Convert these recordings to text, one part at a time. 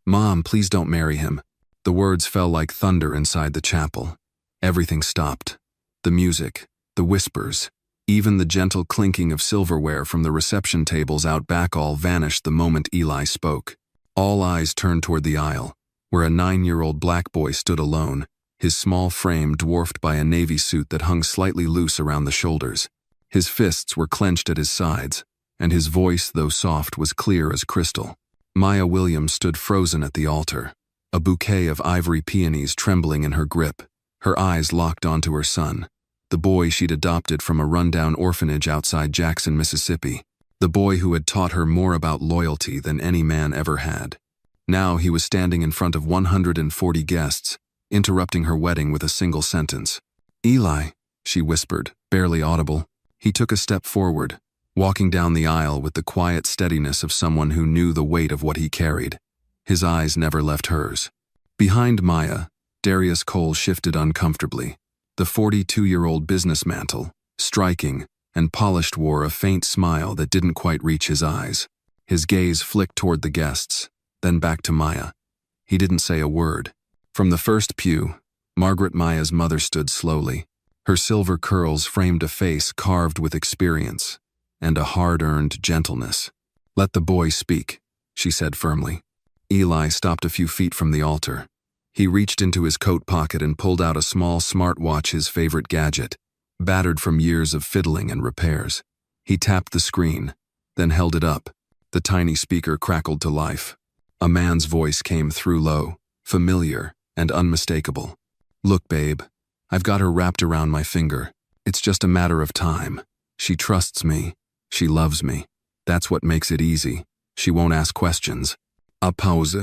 "Mom, please don't marry him." The words fell like thunder inside the chapel. Everything stopped. The music, the whispers, even the gentle clinking of silverware from the reception tables out back all vanished the moment Eli spoke. All eyes turned toward the aisle, where a 9-year-old black boy stood alone, his small frame dwarfed by a navy suit that hung slightly loose around the shoulders. His fists were clenched at his sides, and his voice, though soft, was clear as crystal. Maya Williams stood frozen at the altar, a bouquet of ivory peonies trembling in her grip, her eyes locked onto her son, the boy she'd adopted from a rundown orphanage outside Jackson, Mississippi, the boy who had taught her more about loyalty than any man ever had. Now he was standing in front of 140 guests, interrupting her wedding with a single sentence. "Eli," she whispered, barely audible. He took a step forward, walking down the aisle with the quiet steadiness of someone who knew the weight of what he carried. His eyes never left hers. Behind Maya, Darius Cole shifted uncomfortably. The 42-year-old business mantle, striking and polished, wore a faint smile that didn't quite reach his eyes. His gaze flicked toward the guests, then back to Maya. He didn't say a word. From the first pew, Margaret, Maya's mother, stood slowly. Her silver curls framed a face carved with experience and a hard-earned gentleness. "Let the boy speak," she said firmly. Eli stopped a few feet from the altar. He reached into his coat pocket and pulled out a small smartwatch, his favorite gadget, battered from years of fiddling and repairs. He tapped the screen, then held it up. The tiny speaker crackled to life. A man's voice came through, low, familiar, and unmistakable. "Look, babe, I've got her wrapped around my finger. It's just a matter of time. She trusts me. She loves me. That's what makes it easy. She won't ask questions." A pause,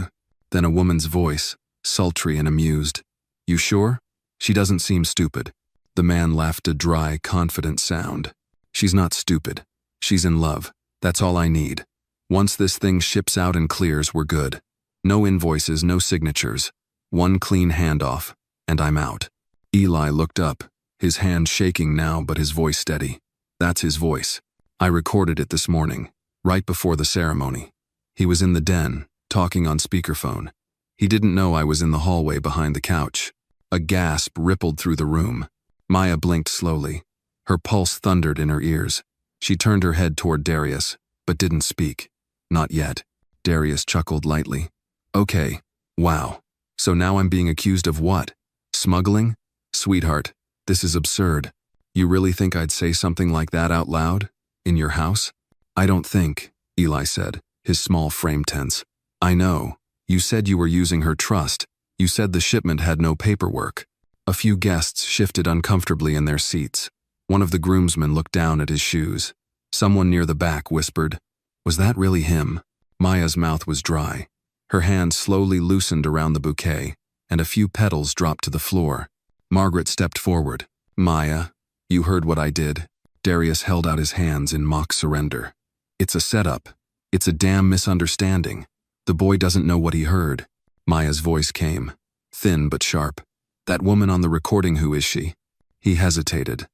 then a woman's voice, sultry and amused. "You sure? She doesn't seem stupid." The man laughed, a dry, confident sound. "She's not stupid. She's in love. That's all I need. Once this thing ships out and clears, we're good. No invoices, no signatures. One clean handoff, and I'm out." Eli looked up, his hand shaking now but his voice steady. "That's his voice. I recorded it this morning, right before the ceremony. He was in the den, talking on speakerphone. He didn't know I was in the hallway behind the couch." A gasp rippled through the room. Maya blinked slowly. Her pulse thundered in her ears. She turned her head toward Darius, but didn't speak. "Not yet." Darius chuckled lightly. "Okay. Wow. So now I'm being accused of what? Smuggling? Sweetheart, this is absurd. You really think I'd say something like that out loud? In your house?" "I don't think," Eli said, his small frame tense. "I know. You said you were using her trust. You said the shipment had no paperwork." A few guests shifted uncomfortably in their seats. One of the groomsmen looked down at his shoes. Someone near the back whispered, "Was that really him?" Maya's mouth was dry. Her hand slowly loosened around the bouquet, and a few petals dropped to the floor. Margaret stepped forward. "Maya, you heard what I did." Darius held out his hands in mock surrender. "It's a setup. It's a damn misunderstanding. The boy doesn't know what he heard." Maya's voice came, thin but sharp. "That woman on the recording, who is she?" He hesitated.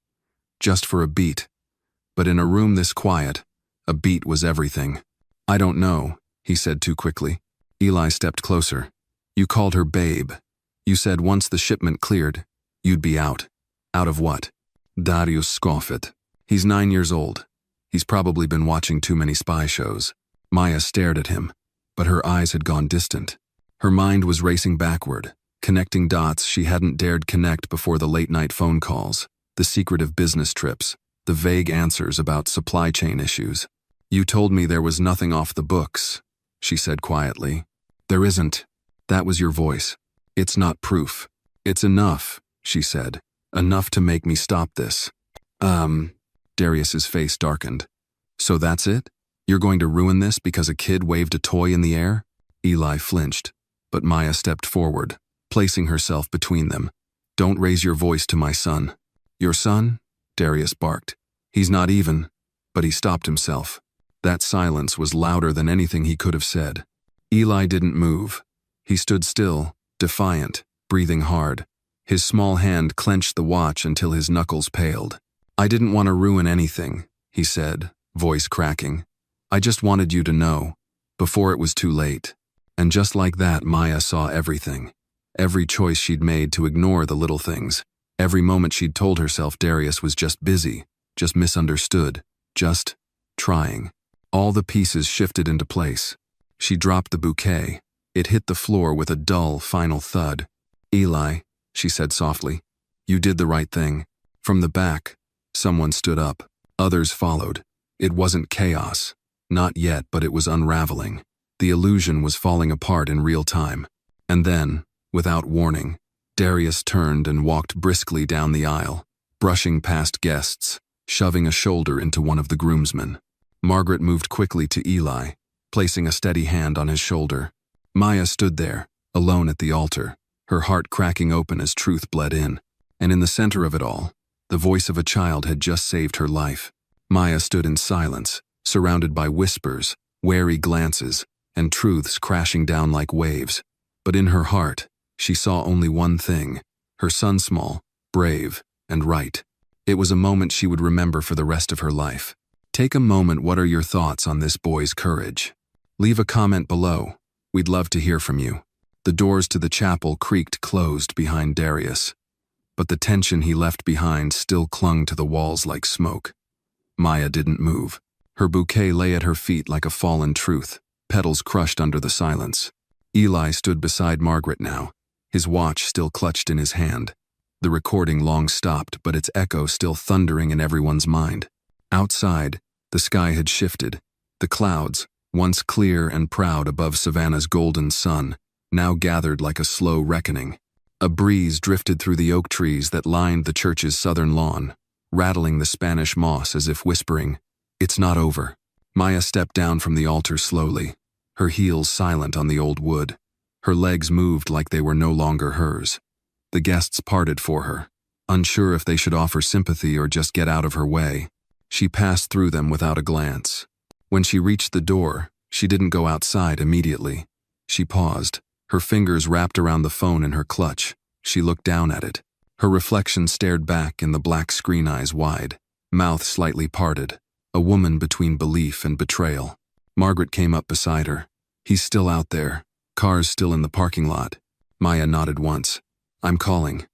Just for a beat. But in a room this quiet, a beat was everything. "I don't know," he said too quickly. Eli stepped closer. "You called her babe. You said once the shipment cleared, you'd be out." "Out of what?" Darius scoffed. "He's 9 years old. He's probably been watching too many spy shows." Maya stared at him, but her eyes had gone distant. Her mind was racing backward, connecting dots she hadn't dared connect before the late-night phone calls, the secretive business trips, the vague answers about supply chain issues. "You told me there was nothing off the books," she said quietly. "There isn't. That was your voice. It's not proof." "It's enough," she said. "Enough to make me stop this." Darius's face darkened. "So that's it? You're going to ruin this because a kid waved a toy in the air?" Eli flinched, but Maya stepped forward, placing herself between them. "Don't raise your voice to my son." "Your son?" Darius barked. "He's not even." But he stopped himself. That silence was louder than anything he could have said. Eli didn't move. He stood still, defiant, breathing hard. His small hand clenched the watch until his knuckles paled. "I didn't want to ruin anything," he said, voice cracking. "I just wanted you to know, before it was too late." And just like that, Maya saw everything. Every choice she'd made to ignore the little things. Every moment she'd told herself Darius was just busy, just misunderstood, just trying. All the pieces shifted into place. She dropped the bouquet. It hit the floor with a dull, final thud. "Eli," she said softly, "you did the right thing." From the back, someone stood up. Others followed. It wasn't chaos. Not yet, but it was unraveling. The illusion was falling apart in real time. And then, without warning, Darius turned and walked briskly down the aisle, brushing past guests, shoving a shoulder into one of the groomsmen. Margaret moved quickly to Eli, placing a steady hand on his shoulder. Maya stood there, alone at the altar, her heart cracking open as truth bled in. And in the center of it all, the voice of a child had just saved her life. Maya stood in silence, surrounded by whispers, wary glances, and truths crashing down like waves. But in her heart, she saw only one thing: her son small, brave, and right. It was a moment she would remember for the rest of her life. Take a moment. What are your thoughts on this boy's courage? Leave a comment below. We'd love to hear from you. The doors to the chapel creaked closed behind Darius, but the tension he left behind still clung to the walls like smoke. Maya didn't move. Her bouquet lay at her feet like a fallen truth, petals crushed under the silence. Eli stood beside Margaret now, his watch still clutched in his hand. The recording long stopped, but its echo still thundering in everyone's mind. Outside, the sky had shifted. The clouds, once clear and proud above Savannah's golden sun, now gathered like a slow reckoning. A breeze drifted through the oak trees that lined the church's southern lawn, rattling the Spanish moss as if whispering, "It's not over." Maya stepped down from the altar slowly, her heels silent on the old wood. Her legs moved like they were no longer hers. The guests parted for her, unsure if they should offer sympathy or just get out of her way. She passed through them without a glance. When she reached the door, she didn't go outside immediately. She paused, her fingers wrapped around the phone in her clutch. She looked down at it. Her reflection stared back in the black screen, eyes wide, mouth slightly parted, a woman between belief and betrayal. Margaret came up beside her. "He's still out there. Cars still in the parking lot." Maya nodded once. "I'm calling."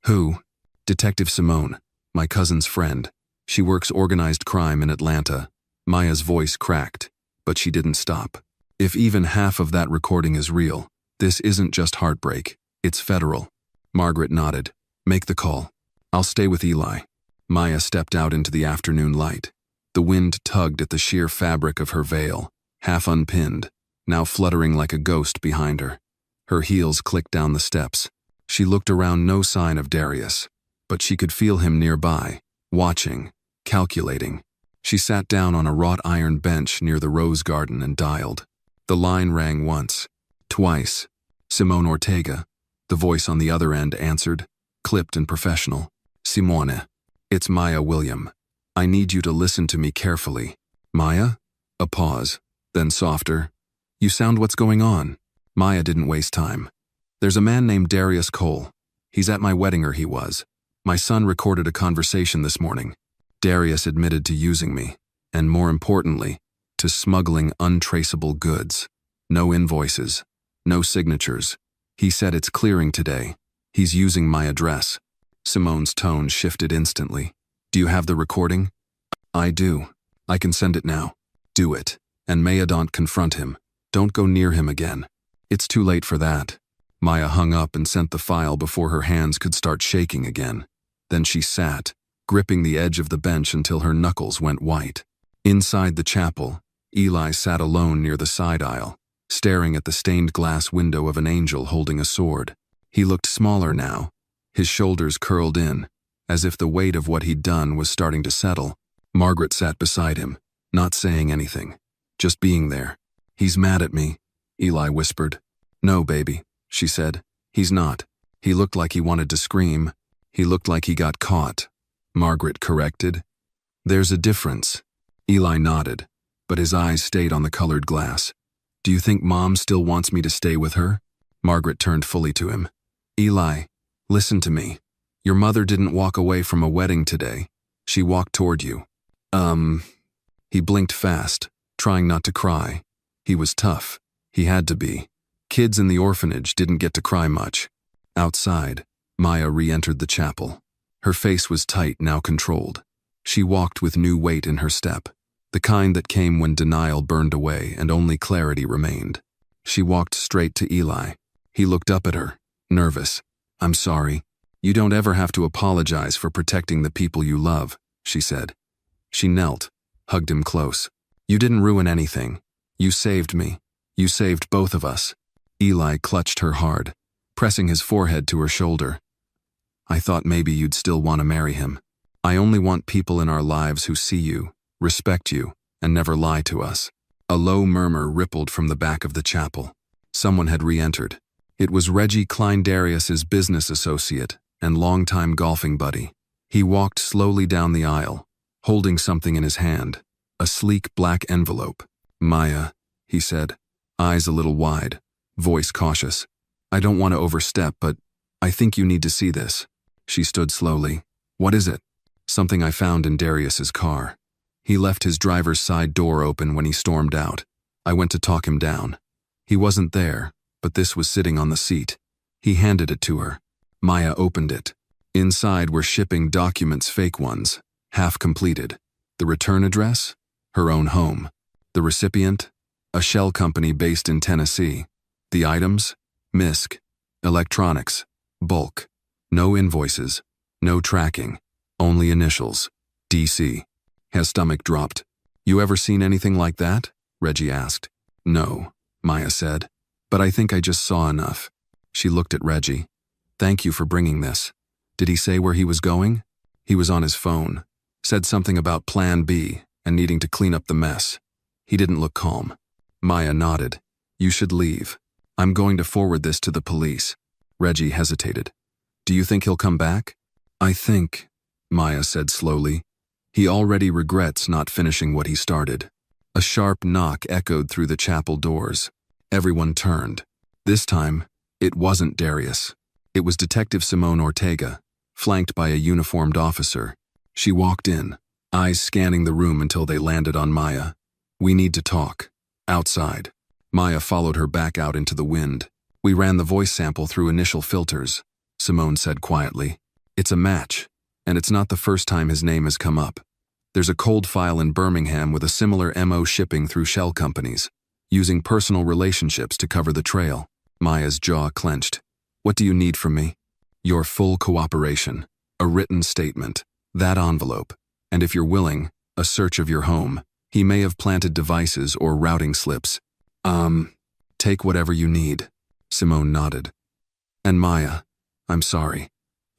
"Who?" "Detective Simone, my cousin's friend. She works organized crime in Atlanta." Maya's voice cracked, but she didn't stop. "If even half of that recording is real, this isn't just heartbreak, it's federal." Margaret nodded. "Make the call. I'll stay with Eli." Maya stepped out into the afternoon light. The wind tugged at the sheer fabric of her veil, half unpinned, now fluttering like a ghost behind her. Her heels clicked down the steps. She looked around, no sign of Darius, but she could feel him nearby, watching, calculating. She sat down on a wrought iron bench near the rose garden and dialed. The line rang once, twice. "Simone Ortega." The voice on the other end answered, clipped and professional. "Simone, it's Maya William. I need you to listen to me carefully." "Maya?" A pause, then softer. "You sound, what's going on?" Maya didn't waste time. "There's a man named Darius Cole. He's at my wedding, or he was. My son recorded a conversation this morning. Darius admitted to using me, and more importantly, to smuggling untraceable goods. No invoices, no signatures. He said it's clearing today. He's using my address." Simone's tone shifted instantly. "Do you have the recording?" "I do. I can send it now." "Do it. And Maya, don't confront him. Don't go near him again." "It's too late for that." Maya hung up and sent the file before her hands could start shaking again. Then she sat, gripping the edge of the bench until her knuckles went white. Inside the chapel, Eli sat alone near the side aisle, staring at the stained glass window of an angel holding a sword. He looked smaller now, his shoulders curled in, as if the weight of what he'd done was starting to settle. Margaret sat beside him, not saying anything, just being there. "He's mad at me," Eli whispered. "No, baby," she said. "He's not. He looked like he wanted to scream. He looked like he got caught." Margaret corrected. "There's a difference." Eli nodded, but his eyes stayed on the colored glass. "Do you think Mom still wants me to stay with her?" Margaret turned fully to him. "Eli, listen to me. Your mother didn't walk away from a wedding today. She walked toward you." He blinked fast, trying not to cry. He was tough. He had to be. kids in the orphanage didn't get to cry much. Outside, Maya re-entered the chapel. Her face was tight, now controlled. She walked with new weight in her step, the kind that came when denial burned away and only clarity remained. She walked straight to Eli. He looked up at her, nervous. "I'm sorry. You don't ever have to apologize for protecting the people you love," she said. She knelt, hugged him close. "You didn't ruin anything. You saved me. You saved both of us." Eli clutched her hard, pressing his forehead to her shoulder. "I thought maybe you'd still want to marry him. I only want people in our lives who see you, respect you, and never lie to us." A low murmur rippled from the back of the chapel. Someone had re-entered. It was Reggie Klein-Darius's business associate and longtime golfing buddy. He walked slowly down the aisle, holding something in his hand, a sleek black envelope. "Maya," he said, eyes a little wide, voice cautious. "I don't want to overstep, but I think you need to see this." She stood slowly. "What is it?" "Something I found in Darius's car. He left his driver's side door open when he stormed out. I went to talk him down. He wasn't there, but this was sitting on the seat." He handed it to her. Maya opened it. Inside were shipping documents, fake ones, half completed. The return address? Her own home. The recipient? A shell company based in Tennessee. The items? MISC. Electronics. Bulk. No invoices. No tracking. Only initials. DC. His stomach dropped. "You ever seen anything like that?" Reggie asked. "No," Maya said. "But I think I just saw enough." She looked at Reggie. "Thank you for bringing this. Did he say where he was going?" "He was on his phone. Said something about Plan B and needing to clean up the mess. He didn't look calm." Maya nodded. "You should leave. I'm going to forward this to the police." Reggie hesitated. "Do you think he'll come back?" "I think," Maya said slowly, "he already regrets not finishing what he started." A sharp knock echoed through the chapel doors. Everyone turned. This time, it wasn't Darius. It was Detective Simone Ortega, flanked by a uniformed officer. She walked in, eyes scanning the room until they landed on Maya. "We need to talk. Outside." Maya followed her back out into the wind. "We ran the voice sample through initial filters," Simone said quietly. "It's a match, and it's not the first time his name has come up. There's a cold file in Birmingham with a similar MO shipping through shell companies, using personal relationships to cover the trail." Maya's jaw clenched. "What do you need from me?" "Your full cooperation. A written statement. That envelope. And if you're willing, a search of your home. He may have planted devices or routing slips. Take whatever you need." Simone nodded. "And Maya, I'm sorry.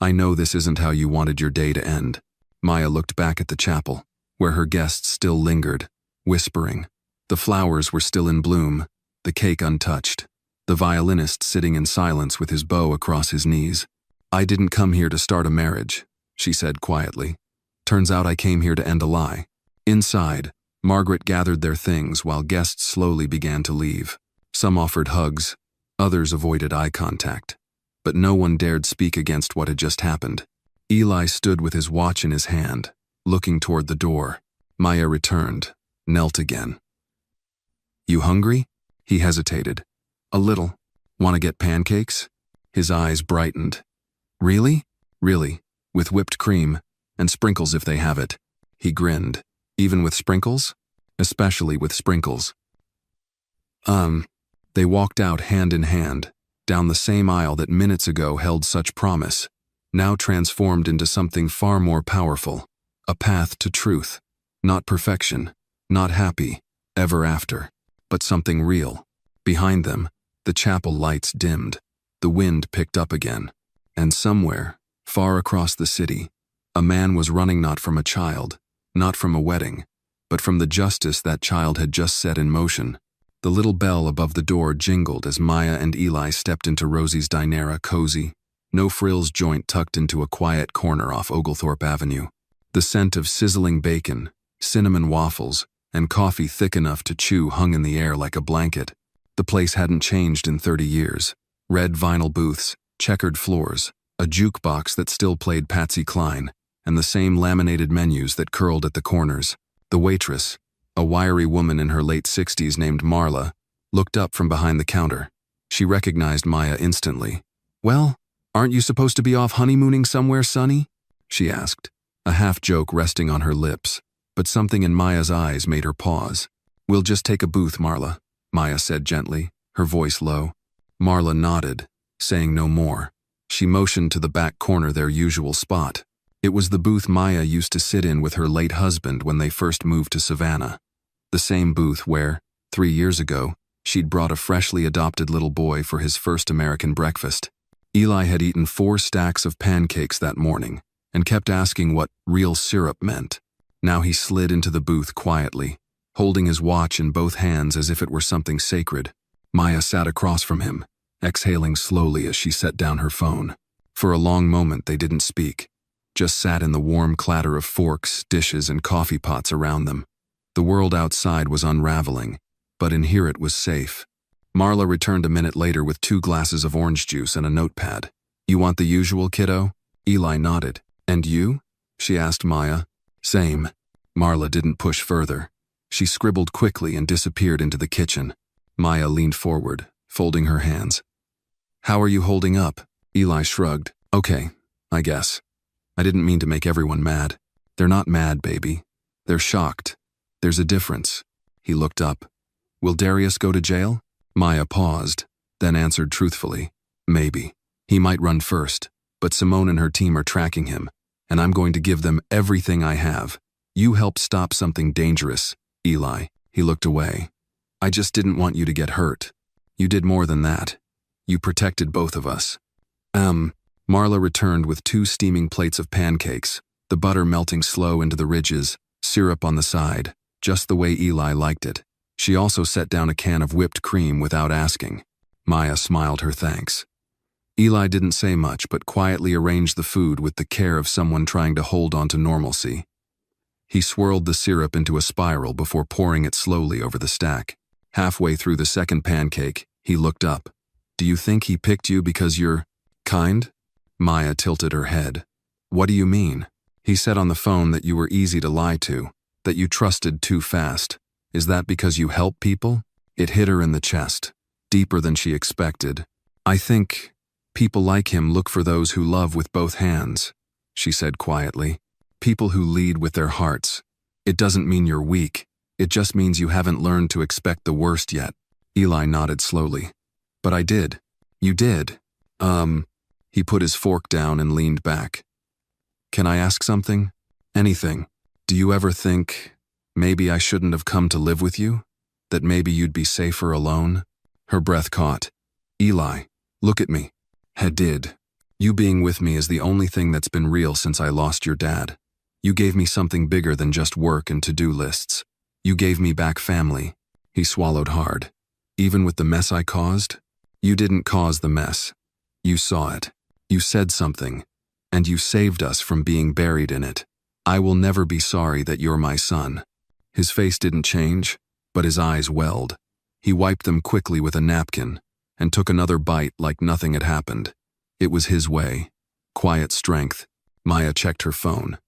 I know this isn't how you wanted your day to end." Maya looked back at the chapel, where her guests still lingered, whispering. The flowers were still in bloom, the cake untouched, the violinist sitting in silence with his bow across his knees. "I didn't come here to start a marriage," she said quietly. "Turns out I came here to end a lie." Inside, Margaret gathered their things while guests slowly began to leave. Some offered hugs, others avoided eye contact. But no one dared speak against what had just happened. Eli stood with his watch in his hand, looking toward the door. Maya returned, knelt again. "You hungry?" He hesitated. "A little. Want to get pancakes?" His eyes brightened. "Really?" "Really. With whipped cream, and sprinkles if they have it." He grinned. "Even with sprinkles?" "Especially with sprinkles." They walked out hand in hand, down the same aisle that minutes ago held such promise, now transformed into something far more powerful. A path to truth. Not perfection, not happy, ever after, but something real. Behind them, the chapel lights dimmed. The wind picked up again. And somewhere, far across the city, a man was running not from a child, not from a wedding, but from the justice that child had just set in motion. The little bell above the door jingled as Maya and Eli stepped into Rosie's Dinera, cozy, no-frills joint tucked into a quiet corner off Oglethorpe Avenue. The scent of sizzling bacon, cinnamon waffles, and coffee thick enough to chew hung in the air like a blanket. The place hadn't changed in 30 years. Red vinyl booths, checkered floors, a jukebox that still played Patsy Cline, and the same laminated menus that curled at the corners. The waitress, a wiry woman in her late 60s named Marla, looked up from behind the counter. She She recognized Maya instantly. "Well, aren't you supposed to be off honeymooning somewhere, Sonny?" she asked, a half-joke resting on her lips, but something in Maya's eyes made her pause. "We'll just take a booth, Marla," Maya said gently, her voice low. Marla nodded, saying no more. She motioned to the back corner, their usual spot. It was the booth Maya used to sit in with her late husband when they first moved to Savannah. The same booth where, 3 years ago, she'd brought a freshly adopted little boy for his first American breakfast. Eli had eaten 4 stacks of pancakes that morning and kept asking what real syrup meant. Now he slid into the booth quietly, holding his watch in both hands as if it were something sacred. Maya sat across from him, exhaling slowly as she set down her phone. For a long moment they didn't speak, just sat in the warm clatter of forks, dishes, and coffee pots around them. The world outside was unraveling, but in here it was safe. Marla returned a minute later with 2 glasses of orange juice and a notepad. "You want the usual, kiddo?" Eli nodded. "And you?" she asked Maya. "Same." Marla didn't push further. She scribbled quickly and disappeared into the kitchen. Maya leaned forward, folding her hands. "How are you holding up?" Eli shrugged. "Okay, I guess. I didn't mean to make everyone mad. They're not mad, baby. They're shocked. There's a difference." He looked up. "Will Darius go to jail?" Maya paused, then answered truthfully. "Maybe. He might run first, but Simone and her team are tracking him, and I'm going to give them everything I have. You helped stop something dangerous, Eli." He looked away. "I just didn't want you to get hurt. You did more than that. You protected both of us." Marla returned with 2 steaming plates of pancakes, the butter melting slow into the ridges, syrup on the side, just the way Eli liked it. She also set down a can of whipped cream without asking. Maya smiled her thanks. Eli didn't say much but quietly arranged the food with the care of someone trying to hold on to normalcy. He swirled the syrup into a spiral before pouring it slowly over the stack. Halfway through the second pancake, he looked up. "Do you think he picked you because you're kind?" Maya tilted her head. "What do you mean?" "He said on the phone that you were easy to lie to, that you trusted too fast. Is that because you help people?" It hit her in the chest, deeper than she expected. "I think people like him look for those who love with both hands," she said quietly. "People who lead with their hearts. It doesn't mean you're weak. It just means you haven't learned to expect the worst yet." Eli nodded slowly. "But I did." "You did?" He put his fork down and leaned back. "Can I ask something?" "Anything. Do you ever think maybe I shouldn't have come to live with you? That maybe you'd be safer alone?" Her breath caught. "Eli, look at me." "I did. You being with me is the only thing that's been real since I lost your dad. You gave me something bigger than just work and to-do lists. You gave me back family." He swallowed hard. "Even with the mess I caused?" "You didn't cause the mess. You saw it. You said something, and you saved us from being buried in it. I will never be sorry that you're my son." His face didn't change, but his eyes welled. He wiped them quickly with a napkin and took another bite like nothing had happened. It was his way. Quiet strength. Maya checked her phone.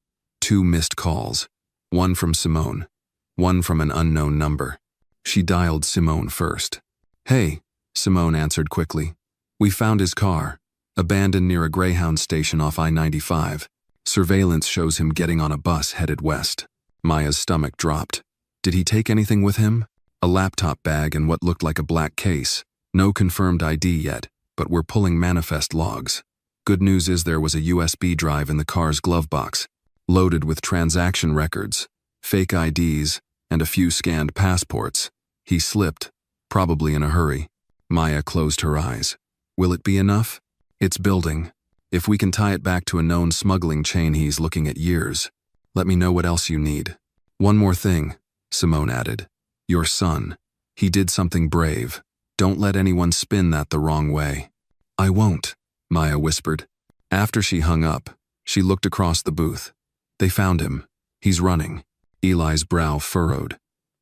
2 missed calls. One from Simone. One from an unknown number. She dialed Simone first. "Hey," Simone answered quickly. "We found his car. Abandoned near a Greyhound station off I-95. Surveillance shows him getting on a bus headed west." Maya's stomach dropped. "Did he take anything with him?" "A laptop bag and what looked like a black case. No confirmed ID yet, but we're pulling manifest logs. Good news is there was a USB drive in the car's glove box, loaded with transaction records, fake IDs, and a few scanned passports. He slipped, probably in a hurry." Maya closed her eyes. "Will it be enough?" "It's building. If we can tie it back to a known smuggling chain, he's looking at years. Let me know what else you need." "One more thing," Simone added. "Your son. He did something brave. Don't let anyone spin that the wrong way." "I won't," Maya whispered. After she hung up, she looked across the booth. "They found him. He's running." Eli's brow furrowed.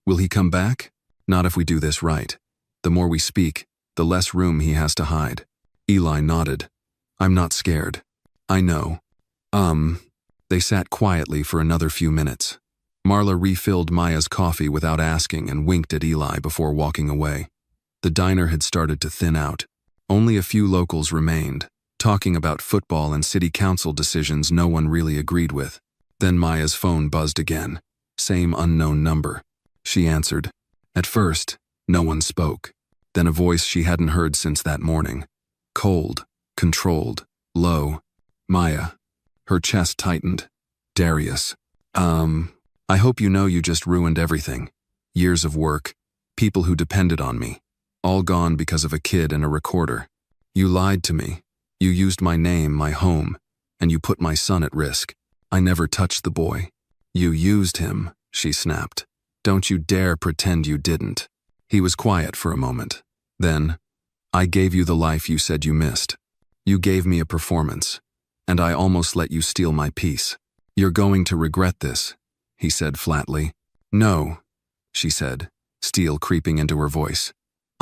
"Will he come back?" "Not if we do this right. The more we speak, the less room he has to hide." Eli nodded. "I'm not scared." "I know." They sat quietly for another few minutes. Marla refilled Maya's coffee without asking and winked at Eli before walking away. The diner had started to thin out, Only a few locals remained, talking about football and city council decisions no one really agreed with. Then Maya's phone buzzed again. Same unknown number. She answered. At first, no one spoke. Then a voice she hadn't heard since that morning. Cold, controlled, low. Maya. Her chest tightened. Darius. I hope you know you just ruined everything. Years of work, people who depended on me, all gone because of a kid and a recorder. You lied to me. You used my name, my home, and you put my son at risk. I never touched the boy. You used him, she snapped. Don't you dare pretend you didn't. He was quiet for a moment. Then, I gave you the life you said you missed. You gave me a performance, and I almost let you steal my peace. You're going to regret this, he said flatly. No, she said, steel creeping into her voice.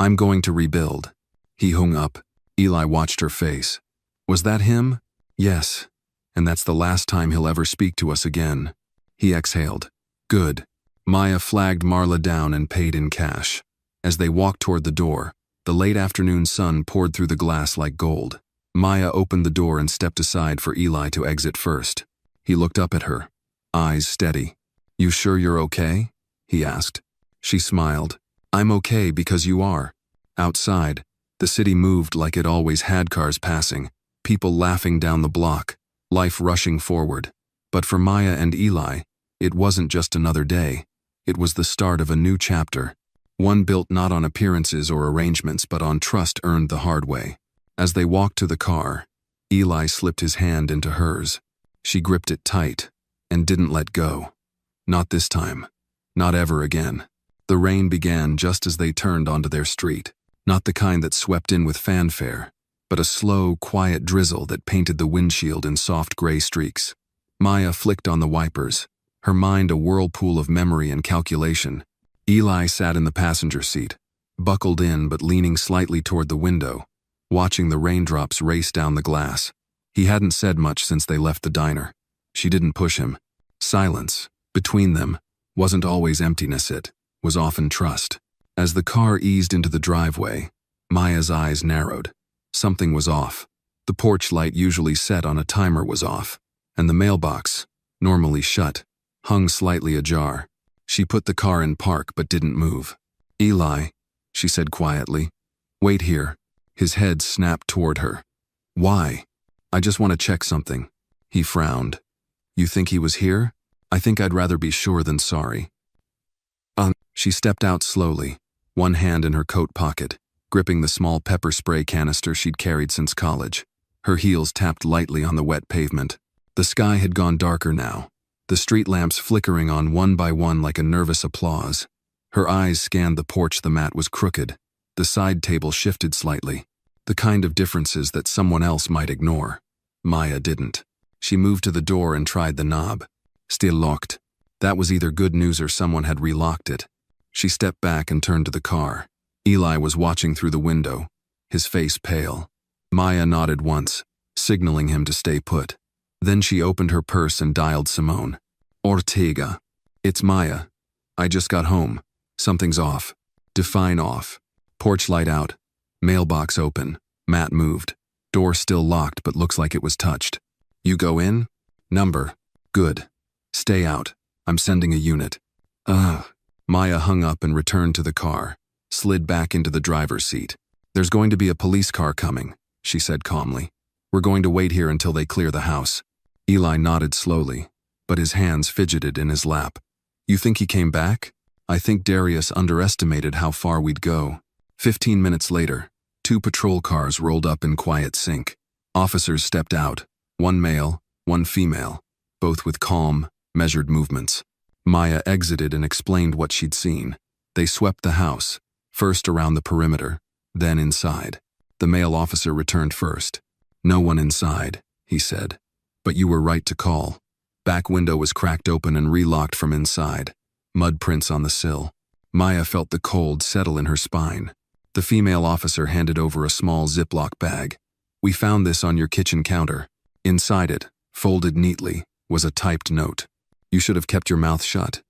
I'm going to rebuild. He hung up. Eli watched her face. Was that him? Yes. And that's the last time he'll ever speak to us again. He exhaled. Good. Maya flagged Marla down and paid in cash. As they walked toward the door, the late afternoon sun poured through the glass like gold. Maya opened the door and stepped aside for Eli to exit first. He looked up at her, eyes steady. You sure you're okay? He asked. She smiled. I'm okay because you are. Outside, the city moved like it always had, cars passing, people laughing down the block, life rushing forward. But for Maya and Eli, it wasn't just another day. It was the start of a new chapter, one built not on appearances or arrangements but on trust earned the hard way. As they walked to the car, Eli slipped his hand into hers. She gripped it tight and didn't let go. Not this time. Not ever again. The rain began just as they turned onto their street, not the kind that swept in with fanfare, but a slow, quiet drizzle that painted the windshield in soft gray streaks. Maya flicked on the wipers, her mind a whirlpool of memory and calculation. Eli sat in the passenger seat, buckled in but leaning slightly toward the window, watching the raindrops race down the glass. He hadn't said much since they left the diner. She didn't push him. Silence, between them, wasn't always emptiness, it was often trust. As the car eased into the driveway, Maya's eyes narrowed. Something was off. The porch light usually set on a timer was off, and the mailbox, normally shut, hung slightly ajar. She put the car in park but didn't move. Eli, she said quietly, wait here. His head snapped toward her. Why? I just want to check something. He frowned. You think he was here? I think I'd rather be sure than sorry. She stepped out slowly, one hand in her coat pocket, gripping the small pepper spray canister she'd carried since college. Her heels tapped lightly on the wet pavement. The sky had gone darker now, the street lamps flickering on one by one like a nervous applause. Her eyes scanned the porch. The mat was crooked. The side table shifted slightly, the kind of differences that someone else might ignore. Maya didn't. She moved to the door and tried the knob. Still locked. That was either good news or someone had relocked it. She stepped back and turned to the car. Eli was watching through the window, his face pale. Maya nodded once, signaling him to stay put. Then she opened her purse and dialed Simone. Ortega. It's Maya. I just got home. Something's off. Define off. Porch light out. Mailbox open. Mat moved. Door still locked but looks like it was touched. You go in? Number. Good. Stay out. I'm sending a unit. Maya hung up and returned to the car, slid back into the driver's seat. There's going to be a police car coming, she said calmly. We're going to wait here until they clear the house. Eli nodded slowly, but his hands fidgeted in his lap. You think he came back? I think Darius underestimated how far we'd go. 15 minutes later, 2 patrol cars rolled up in quiet sync. Officers stepped out, one male, one female, both with calm, measured movements. Maya exited and explained what she'd seen. They swept the house, first around the perimeter, then inside. The male officer returned first. No one inside, he said. But you were right to call. Back window was cracked open and relocked from inside. Mud prints on the sill. Maya felt the cold settle in her spine. The female officer handed over a small Ziploc bag. We found this on your kitchen counter. Inside it, folded neatly, was a typed note. You should have kept your mouth shut.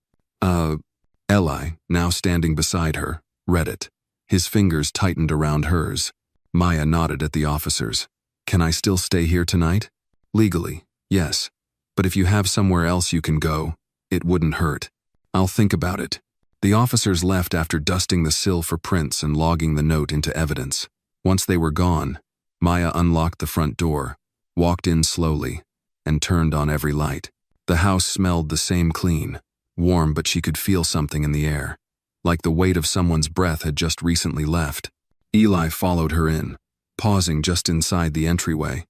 Eli, now standing beside her, read it. His fingers tightened around hers. Maya nodded at the officers. Can I still stay here tonight? Legally, yes. But if you have somewhere else you can go, it wouldn't hurt. I'll think about it. The officers left after dusting the sill for prints and logging the note into evidence. Once they were gone, Maya unlocked the front door, walked in slowly, and turned on every light. The house smelled the same clean, warm, but she could feel something in the air, like the weight of someone's breath had just recently left. Eli followed her in, pausing just inside the entryway.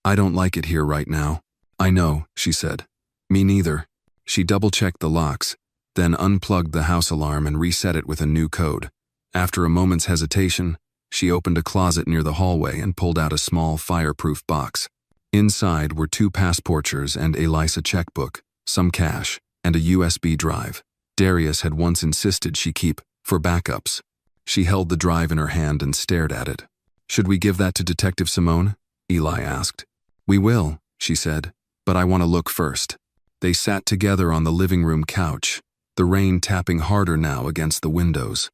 I don't like it here right now. I know, she said. Me neither. She double-checked the locks, then unplugged the house alarm and reset it with a new code. After a moment's hesitation, she opened a closet near the hallway and pulled out a small fireproof box. Inside were 2 passportures and a Lisa checkbook, some cash, and a USB drive. Darius had once insisted she keep for backups. She held the drive in her hand and stared at it. Should we give that to Detective Simone? Eli asked. We will, she said, but I want to look first. They sat together on the living room couch, the rain tapping harder now against the windows.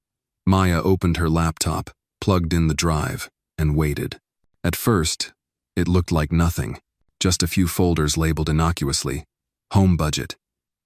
Maya opened her laptop, plugged in the drive, and waited. At first, it looked like nothing, just a few folders labeled innocuously: Home Budget,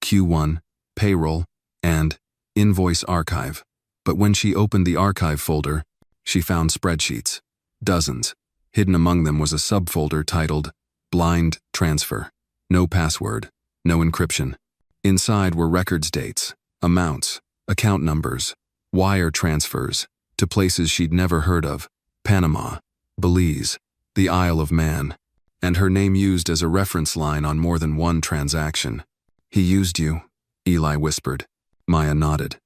Q1, Payroll, and Invoice Archive. But when she opened the archive folder, she found spreadsheets, dozens. Hidden among them was a subfolder titled Blind Transfer. No password, no encryption. Inside were records dates, amounts, account numbers, wire transfers to places she'd never heard of: Panama, Belize, the Isle of Man, and her name used as a reference line on more than one transaction. He used you, Eli whispered. Maya nodded.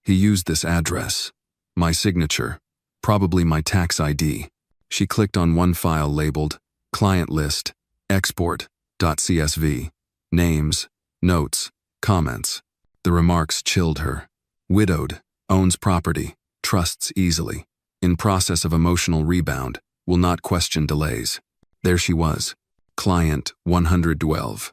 He used this address, my signature, probably my tax ID. She clicked on one file labeled Client List, Export.csv. Names, notes, comments. The remarks chilled her. Widowed, owns property, trusts easily. In process of emotional rebound, will not question delays. There she was. Client 112.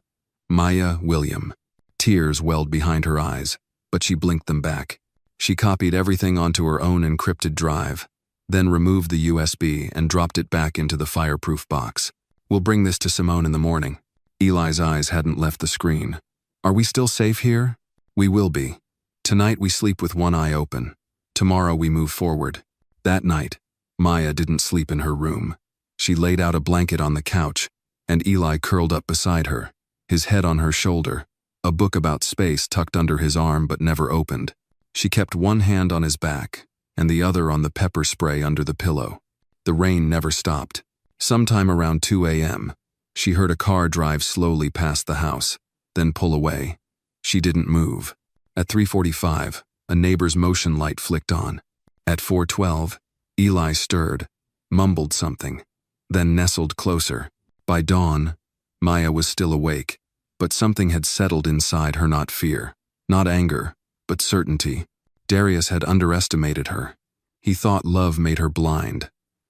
Maya William. Tears welled behind her eyes, but she blinked them back. She copied everything onto her own encrypted drive, then removed the USB and dropped it back into the fireproof box. We'll bring this to Simone in the morning. Eli's eyes hadn't left the screen. Are we still safe here? We will be. Tonight we sleep with one eye open. Tomorrow we move forward. That night, Maya didn't sleep in her room. She laid out a blanket on the couch, and Eli curled up beside her, his head on her shoulder, a book about space tucked under his arm but never opened. She kept one hand on his back, and the other on the pepper spray under the pillow. The rain never stopped. Sometime around 2 a.m., she heard a car drive slowly past the house, then pull away. She didn't move. At 3:45, a neighbor's motion light flicked on. At 4:12, Eli stirred, mumbled something, then nestled closer. By dawn, Maya was still awake, but something had settled inside her, not fear, not anger, but certainty. Darius had underestimated her. He thought love made her blind,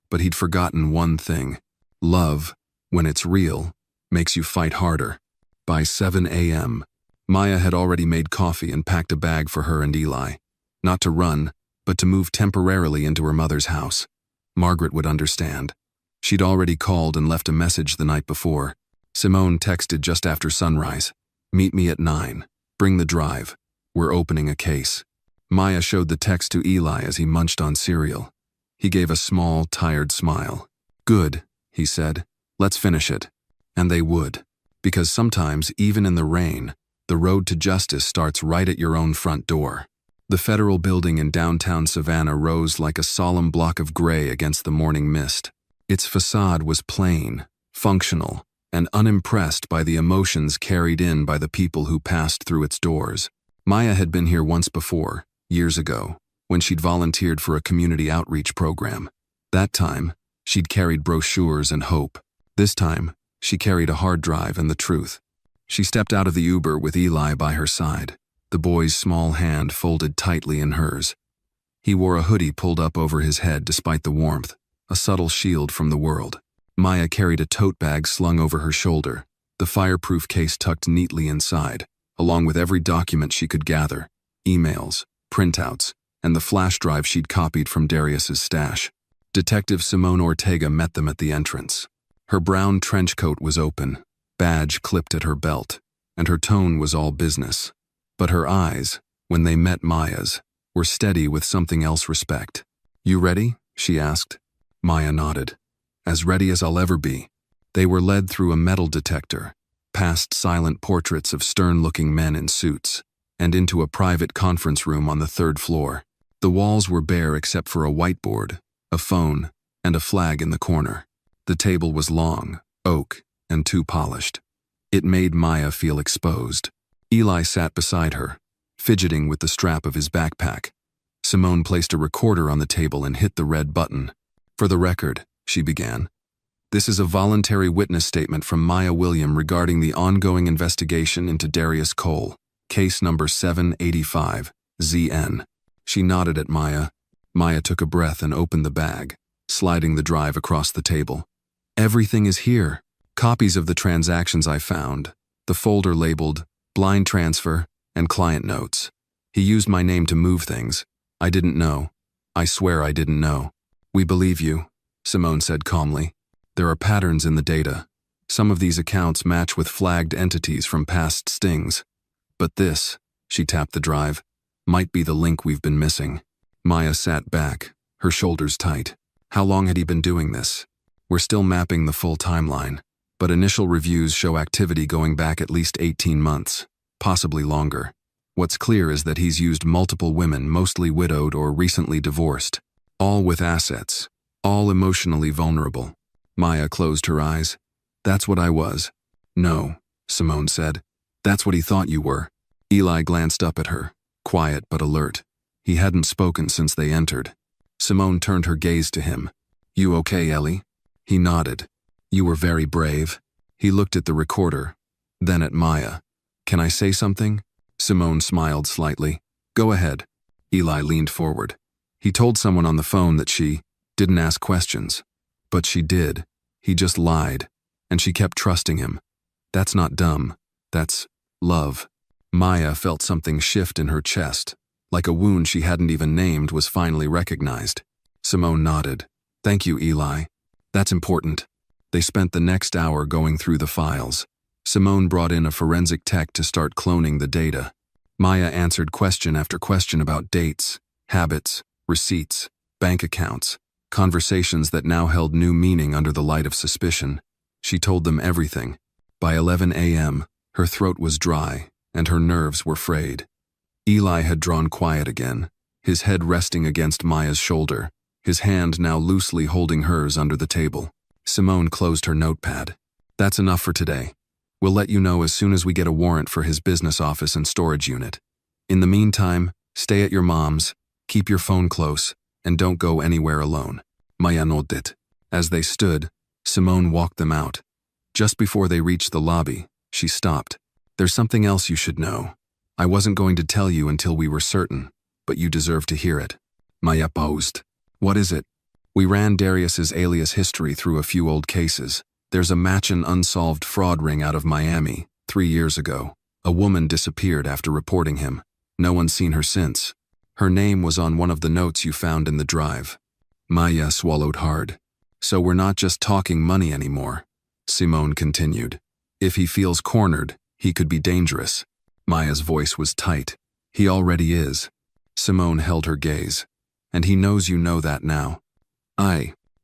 but he'd forgotten one thing. Love, when it's real, makes you fight harder. By 7 a.m., Maya had already made coffee and packed a bag for her and Eli. Not to run, but to move temporarily into her mother's house. Margaret would understand. She'd already called and left a message the night before. Simone texted just after sunrise. Meet me at 9. Bring the drive. We're opening a case. Maya showed the text to Eli as he munched on cereal. He gave a small, tired smile. Good, he said. Let's finish it. And they would. Because sometimes, even in the rain, the road to justice starts right at your own front door. The federal building in downtown Savannah rose like a solemn block of gray against the morning mist. Its facade was plain, functional, and unimpressed by the emotions carried in by the people who passed through its doors. Maya had been here once before, years ago, when she'd volunteered for a community outreach program. That time, she'd carried brochures and hope. This time, she carried a hard drive and the truth. She stepped out of the Uber with Eli by her side, the boy's small hand folded tightly in hers. He wore a hoodie pulled up over his head despite the warmth, a subtle shield from the world. Maya carried a tote bag slung over her shoulder, the fireproof case tucked neatly inside, along with every document she could gather, emails, printouts, and the flash drive she'd copied from Darius's stash. Detective Simone Ortega met them at the entrance. Her brown trench coat was open, badge clipped at her belt, and her tone was all business. But her eyes, when they met Maya's, were steady with something else respect. "You ready?" she asked. Maya nodded. "As ready as I'll ever be." They were led through a metal detector, past silent portraits of stern-looking men in suits, and into a private conference room on the 3rd floor. The walls were bare except for a whiteboard, a phone, and a flag in the corner. The table was long, oak, and too polished. It made Maya feel exposed. Eli sat beside her, fidgeting with the strap of his backpack. Simone placed a recorder on the table and hit the red button. "For the record," she began, "this is a voluntary witness statement from Maya William regarding the ongoing investigation into Darius Cole, case number 785, ZN. She nodded at Maya. Maya took a breath and opened the bag, sliding the drive across the table. "Everything is here. Copies of the transactions I found, the folder labeled blind transfer and client notes. He used my name to move things. I didn't know. I swear I didn't know." "We believe you," Simone said calmly. "There are patterns in the data. Some of these accounts match with flagged entities from past stings. But this," she tapped the drive, "might be the link we've been missing." Maya sat back, her shoulders tight. How long had he been doing this? "We're still mapping the full timeline, but initial reviews show activity going back at least 18 months, possibly longer. What's clear is that he's used multiple women, mostly widowed or recently divorced, all with assets, all emotionally vulnerable." Maya closed her eyes. "That's what I was." "No," Simone said. "That's what he thought you were." Eli glanced up at her, quiet but alert. He hadn't spoken since they entered. Simone turned her gaze to him. "You okay, Ellie?" He nodded. "You were very brave." He looked at the recorder, then at Maya. "Can I say something?" Simone smiled slightly. "Go ahead." Eli leaned forward. He told someone on the phone that she didn't ask questions. But she did. He just lied, and she kept trusting him. That's not dumb. That's love. Maya felt something shift in her chest, like a wound she hadn't even named was finally recognized. Simone nodded. "Thank you, Eli. That's important." They spent the next hour going through the files. Simone brought in a forensic tech to start cloning the data. Maya answered question after question about dates, habits, receipts, bank accounts, conversations that now held new meaning under the light of suspicion. She told them everything. By 11 a.m., her throat was dry, and her nerves were frayed. Eli had drawn quiet again, his head resting against Maya's shoulder, his hand now loosely holding hers under the table. Simone closed her notepad. "That's enough for today. We'll let you know as soon as we get a warrant for his business office and storage unit. In the meantime, stay at your mom's, keep your phone close, and don't go anywhere alone." Maya nodded. As they stood, Simone walked them out. Just before they reached the lobby, she stopped. "There's something else you should know. I wasn't going to tell you until we were certain, but you deserve to hear it." Maya paused. "What is it?" "We ran Darius's alias history through a few old cases. There's a match and unsolved fraud ring out of Miami, 3 years ago. A woman disappeared after reporting him. No one's seen her since. Her name was on one of the notes you found in the drive." Maya swallowed hard. "So we're not just talking money anymore," Simone continued. "If he feels cornered, he could be dangerous." Maya's voice was tight. "He already is." Simone held her gaze. "And he knows you know that now."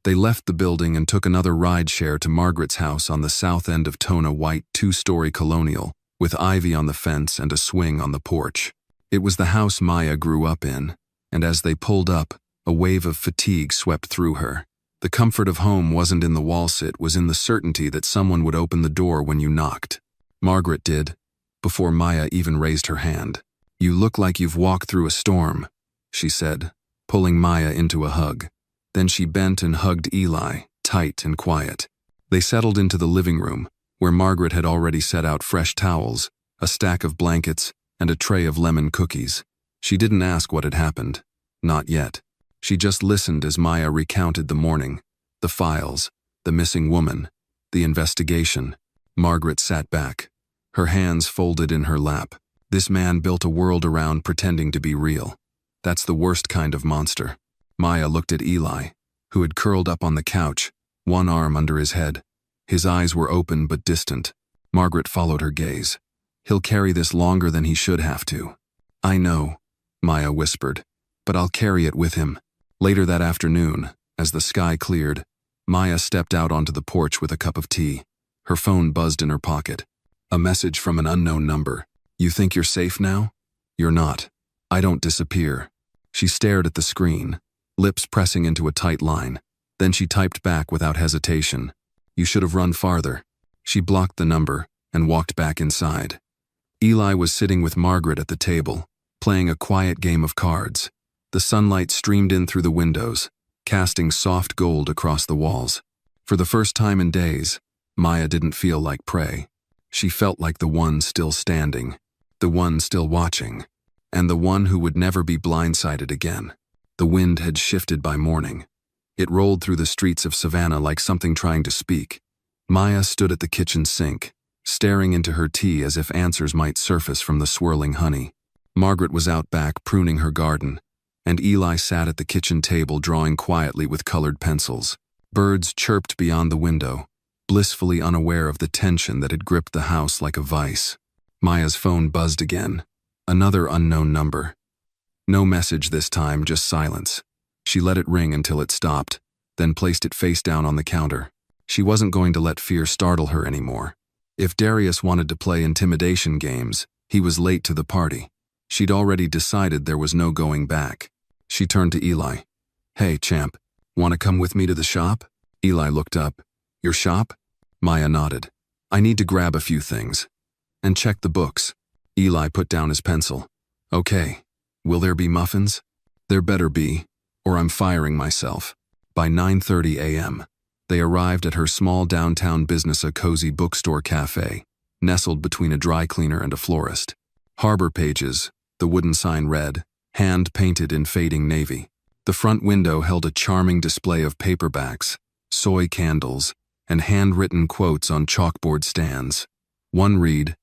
They left the building and took another ride share to Margaret's house on the south end of Tona, white 2-story colonial, with ivy on the fence and a swing on the porch. It was the house Maya grew up in, and as they pulled up, a wave of fatigue swept through her. The comfort of home wasn't in the wall-sit, it was in the certainty that someone would open the door when you knocked. Margaret did, before Maya even raised her hand. "You look like you've walked through a storm," she said, pulling Maya into a hug. Then she bent and hugged Eli, tight and quiet. They settled into the living room, where Margaret had already set out fresh towels, a stack of blankets, and a tray of lemon cookies. She didn't ask what had happened. Not yet. She just listened as Maya recounted the morning, the files, the missing woman, the investigation. Margaret sat back, her hands folded in her lap. This man built a world around pretending to be real. That's the worst kind of monster. Maya looked at Eli. who had curled up on the couch, one arm under his head. His eyes were open but distant. Margaret followed her gaze. "He'll carry this longer than he should have to." "I know," Maya whispered, "but I'll carry it with him." Later that afternoon, as the sky cleared, Maya stepped out onto the porch with a cup of tea. Her phone buzzed in her pocket. A message from an unknown number. "You think you're safe now? You're not. I don't disappear." She stared at the screen, lips pressing into a tight line. Then she typed back without hesitation. "You should have run farther." She blocked the number and walked back inside. Eli was sitting with Margaret at the table, playing a quiet game of cards. The sunlight streamed in through the windows, casting soft gold across the walls. For the first time in days, Maya didn't feel like prey. She felt like the one still standing, the one still watching, and the one who would never be blindsided again. The wind had shifted by morning. It rolled through the streets of Savannah like something trying to speak. Maya stood at the kitchen sink, staring into her tea as if answers might surface from the swirling honey. Margaret was out back pruning her garden, and Eli sat at the kitchen table drawing quietly with colored pencils. Birds chirped beyond the window, blissfully unaware of the tension that had gripped the house like a vice. Maya's phone buzzed again. Another unknown number. No message this time, just silence. She let it ring until it stopped, then placed it face down on the counter. She wasn't going to let fear startle her anymore. If Darius wanted to play intimidation games, he was late to the party. She'd already decided there was no going back. She turned to Eli. "Hey, champ, want to come with me to the shop?" Eli looked up. "Your shop?" Maya nodded. "I need to grab a few things. And check the books." Eli put down his pencil. "Okay, will there be muffins?" "There better be, or I'm firing myself." By 9:30 a.m., they arrived at her small downtown business, a cozy bookstore cafe, nestled between a dry cleaner and a florist. Harbor Pages, the wooden sign read, hand-painted in fading navy. The front window held a charming display of paperbacks, soy candles, and handwritten quotes on chalkboard stands. One read,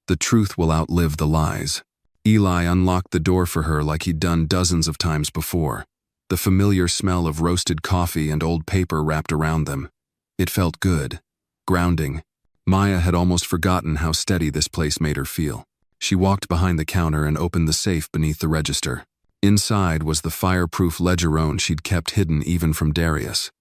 "The truth will outlive the lies." Eli unlocked the door for her like he'd done dozens of times before. The familiar smell of roasted coffee and old paper wrapped around them. It felt good, grounding. Maya had almost forgotten how steady this place made her feel. She walked behind the counter and opened the safe beneath the register. Inside was the fireproof ledgerone she'd kept hidden even from Darius.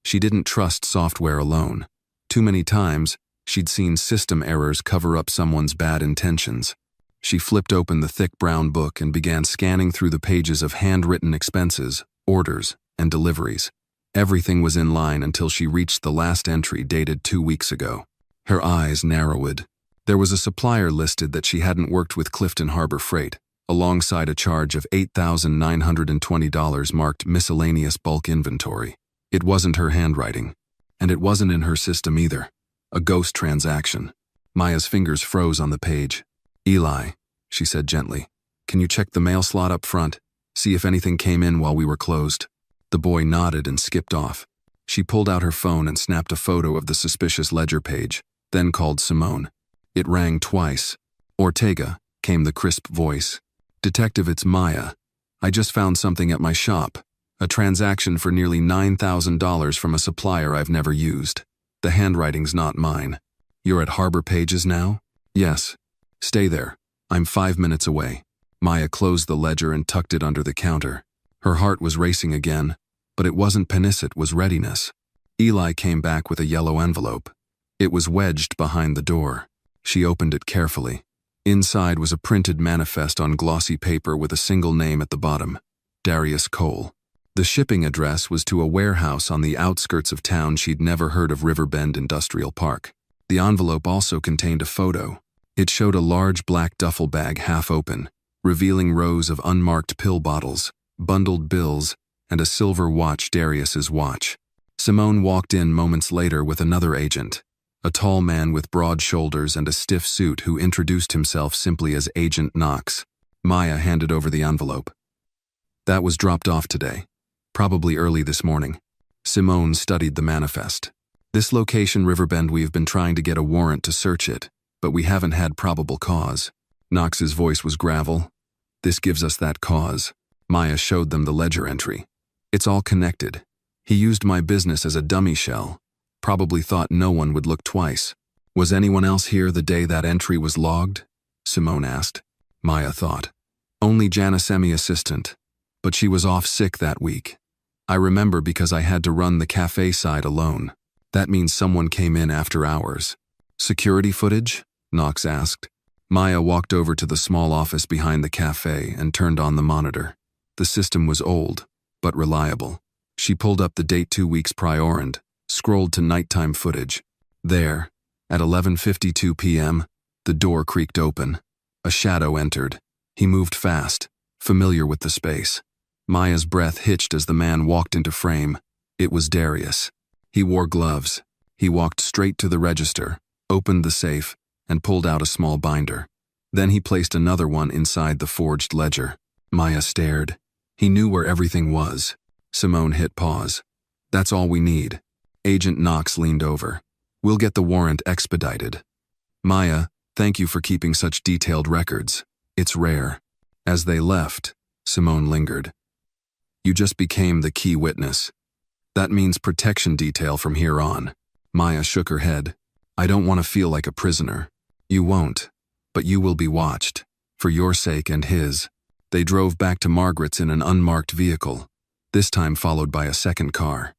She didn't trust software alone. Too many times, she'd seen system errors cover up someone's bad intentions. She flipped open the thick brown book and began scanning through the pages of handwritten expenses, orders, and deliveries. Everything was in line until she reached the last entry dated 2 weeks ago. Her eyes narrowed. There was a supplier listed that she hadn't worked with, Clifton Harbor Freight, alongside a charge of $8,920 marked miscellaneous bulk inventory. It wasn't her handwriting, and it wasn't in her system either. A ghost transaction. Maya's fingers froze on the page. "Eli," she said gently, "can you check the mail slot up front? See if anything came in while we were closed." The boy nodded and skipped off. She pulled out her phone and snapped a photo of the suspicious ledger page, then called Simone. It rang twice. "Ortega," came the crisp voice. "Detective, it's Maya. I just found something at my shop. A transaction for nearly $9,000 from a supplier I've never used. The handwriting's not mine." "You're at Harbor Pages now?" "Yes. Stay there. I'm 5 minutes away." Maya closed the ledger and tucked it under the counter. Her heart was racing again, but it wasn't panic, it was readiness. Eli came back with a yellow envelope. It was wedged behind the door. She opened it carefully. Inside was a printed manifest on glossy paper with a single name at the bottom, Darius Cole. The shipping address was to a warehouse on the outskirts of town she'd never heard of, Riverbend Industrial Park. The envelope also contained a photo. It showed a large black duffel bag half open, revealing rows of unmarked pill bottles, bundled bills, and a silver watch, Darius's watch. Simone walked in moments later with another agent, a tall man with broad shoulders and a stiff suit who introduced himself simply as Agent Knox. Maya handed over the envelope. "That was dropped off today, probably early this morning." Simone studied the manifest. "This location, Riverbend, we've been trying to get a warrant to search it, but we haven't had probable cause." Knox's voice was gravel. "This gives us that cause." Maya showed them the ledger entry. "It's all connected. He used my business as a dummy shell. Probably thought no one would look twice. Was anyone else here the day that entry was logged? Simone asked. Maya thought. Only Janissemi assistant, but she was off sick that week. I remember because I had to run the cafe side alone. That means someone came in after hours. Security footage? Knox asked. Maya walked over to the small office behind the cafe and turned on the monitor. The system was old, but reliable. She pulled up the date 2 weeks prior and scrolled to nighttime footage. There, at 11:52 p.m., the door creaked open. A shadow entered. He moved fast, familiar with the space. Maya's breath hitched as the man walked into frame. It was Darius. He wore gloves. He walked straight to the register, opened the safe, and pulled out a small binder. Then he placed another one inside the forged ledger. Maya stared. He knew where everything was. Simone hit pause. That's all we need. Agent Knox leaned over. We'll get the warrant expedited. Maya, thank you for keeping such detailed records. It's rare. As they left, Simone lingered. You just became the key witness. That means protection detail from here on. Maya shook her head. I don't want to feel like a prisoner. You won't, but you will be watched. For your sake and his. They drove back to Margaret's in an unmarked vehicle, this time followed by a second car.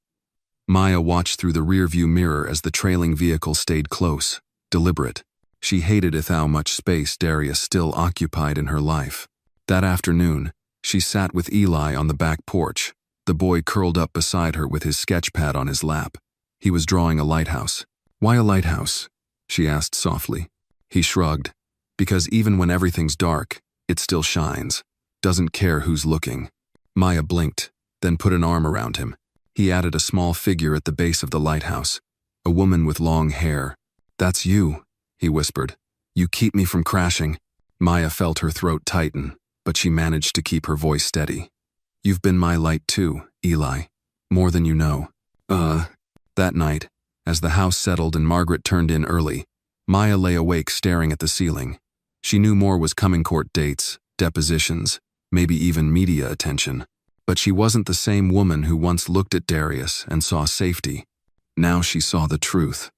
Maya watched through the rearview mirror as the trailing vehicle stayed close, deliberate. She hated how much space Darius still occupied in her life. That afternoon, she sat with Eli on the back porch, the boy curled up beside her with his sketch pad on his lap. He was drawing a lighthouse. Why a lighthouse? She asked softly. He shrugged. Because even when everything's dark, it still shines. Doesn't care who's looking. Maya blinked, then put an arm around him. He added a small figure at the base of the lighthouse. A woman with long hair. That's you, he whispered. You keep me from crashing. Maya felt her throat tighten, but she managed to keep her voice steady. You've been my light too, Eli. More than you know. That night, as the house settled and Margaret turned in early, Maya lay awake staring at the ceiling. She knew more was coming: court dates, depositions, maybe even media attention. But she wasn't the same woman who once looked at Darius and saw safety. Now she saw the truth,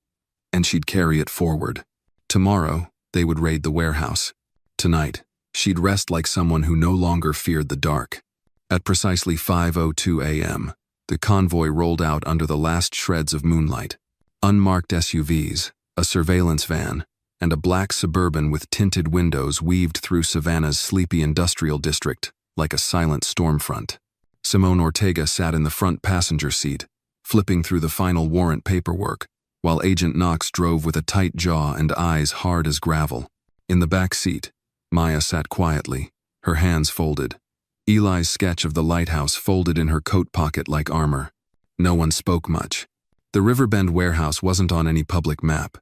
and she'd carry it forward. Tomorrow, they would raid the warehouse. Tonight, she'd rest like someone who no longer feared the dark. At precisely 5:02 a.m., the convoy rolled out under the last shreds of moonlight. Unmarked SUVs, a surveillance van, and a black Suburban with tinted windows weaved through Savannah's sleepy industrial district like a silent storm front. Simone Ortega sat in the front passenger seat, flipping through the final warrant paperwork, while Agent Knox drove with a tight jaw and eyes hard as gravel. In the back seat, Maya sat quietly, her hands folded. Eli's sketch of the lighthouse folded in her coat pocket like armor. No one spoke much. The Riverbend warehouse wasn't on any public map.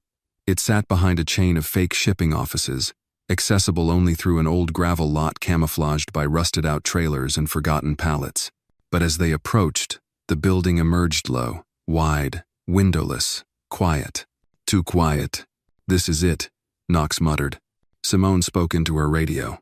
It sat behind a chain of fake shipping offices, accessible only through an old gravel lot camouflaged by rusted-out trailers and forgotten pallets. But as they approached, the building emerged low, wide, windowless, quiet. Too quiet. This is it, Knox muttered. Simone spoke into her radio.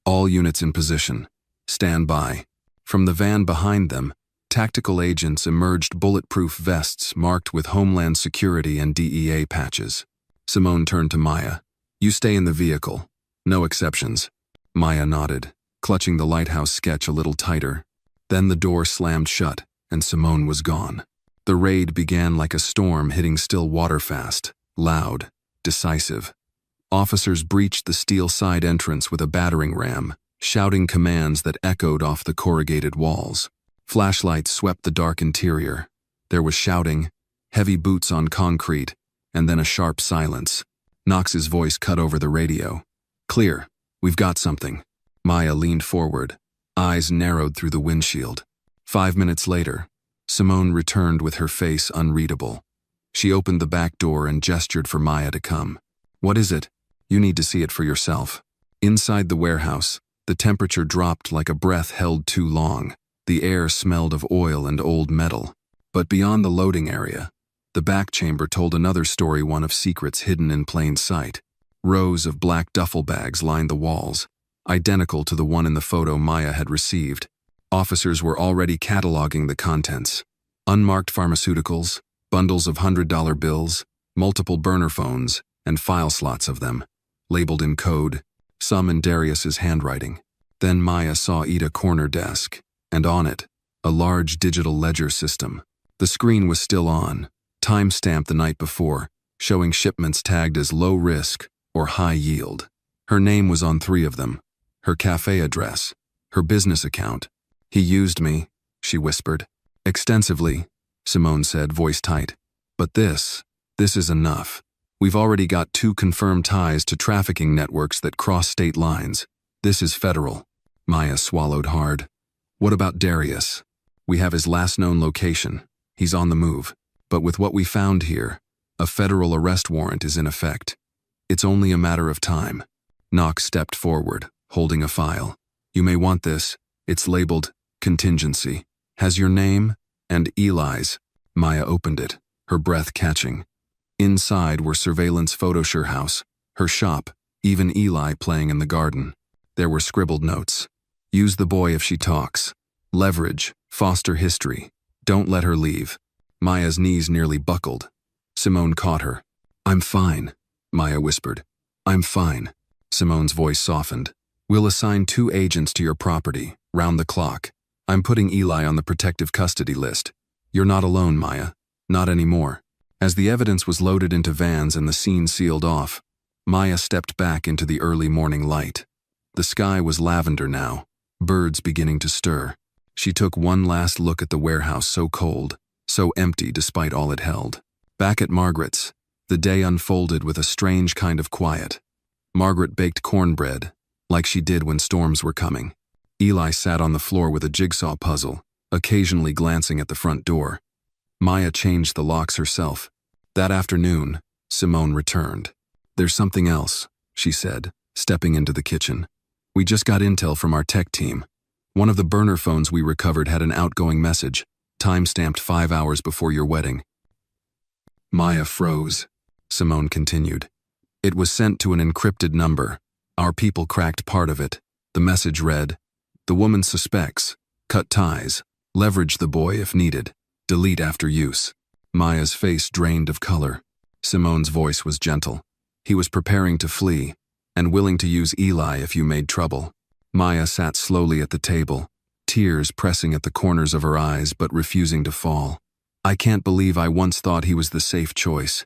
All units in position. Stand by. From the van behind them, tactical agents emerged, bulletproof vests marked with Homeland Security and DEA patches. Simone turned to Maya. You stay in the vehicle. No exceptions. Maya nodded, clutching the lighthouse sketch a little tighter. Then the door slammed shut, and Simone was gone. The raid began like a storm hitting still water fast, loud, decisive. Officers breached the steel side entrance with a battering ram, shouting commands that echoed off the corrugated walls. Flashlights swept the dark interior. There was shouting, heavy boots on concrete, and then a sharp silence. Knox's voice cut over the radio. Clear. We've got something. Maya leaned forward, eyes narrowed through the windshield. 5 minutes later, Simone returned with her face unreadable. She opened the back door and gestured for Maya to come. What is it? You need to see it for yourself. Inside the warehouse, the temperature dropped like a breath held too long. The air smelled of oil and old metal. But beyond the loading area, the back chamber told another story, one of secrets hidden in plain sight. Rows of black duffel bags lined the walls, identical to the one in the photo Maya had received. Officers were already cataloging the contents. Unmarked pharmaceuticals, bundles of $100 bills, multiple burner phones, and file slots of them, labeled in code, some in Darius's handwriting. Then Maya saw Ida corner desk, and on it, a large digital ledger system. The screen was still on, time-stamped the night before, showing shipments tagged as low risk or high yield. Her name was on 3 of them, her cafe address, her business account. "He used me," she whispered. "Extensively," Simone said, voice tight. "But this is enough. We've already got 2 confirmed ties to trafficking networks that cross state lines. This is federal." Maya swallowed hard. "What about Darius? We have his last known location. He's on the move. But with what we found here, a federal arrest warrant is in effect. It's only a matter of time." Knox stepped forward, holding a file. "You may want this. It's labeled contingency. Has your name and Eli's." Maya opened it, her breath catching. Inside were surveillance photosure house, her shop, even Eli playing in the garden. There were scribbled notes. "Use the boy if she talks. Leverage, foster history. Don't let her leave." Maya's knees nearly buckled. Simone caught her. "I'm fine," Maya whispered. "I'm fine." Simone's voice softened. "We'll assign 2 agents to your property, round the clock. I'm putting Eli on the protective custody list. You're not alone, Maya. Not anymore." As the evidence was loaded into vans and the scene sealed off, Maya stepped back into the early morning light. The sky was lavender now, birds beginning to stir. She took one last look at the warehouse, so cold, so empty despite all it held. Back at Margaret's, the day unfolded with a strange kind of quiet. Margaret baked cornbread, like she did when storms were coming. Eli sat on the floor with a jigsaw puzzle, occasionally glancing at the front door. Maya changed the locks herself. That afternoon, Simone returned. "There's something else," she said, stepping into the kitchen. "We just got intel from our tech team. One of the burner phones we recovered had an outgoing message, time-stamped 5 hours before your wedding." Maya froze. Simone continued. "It was sent to an encrypted number. Our people cracked part of it. The message read, 'The woman suspects. Cut ties. Leverage the boy if needed. Delete after use.'" Maya's face drained of color. Simone's voice was gentle. "He was preparing to flee, and willing to use Eli if you made trouble." Maya sat slowly at the table, tears pressing at the corners of her eyes but refusing to fall. "I can't believe I once thought he was the safe choice."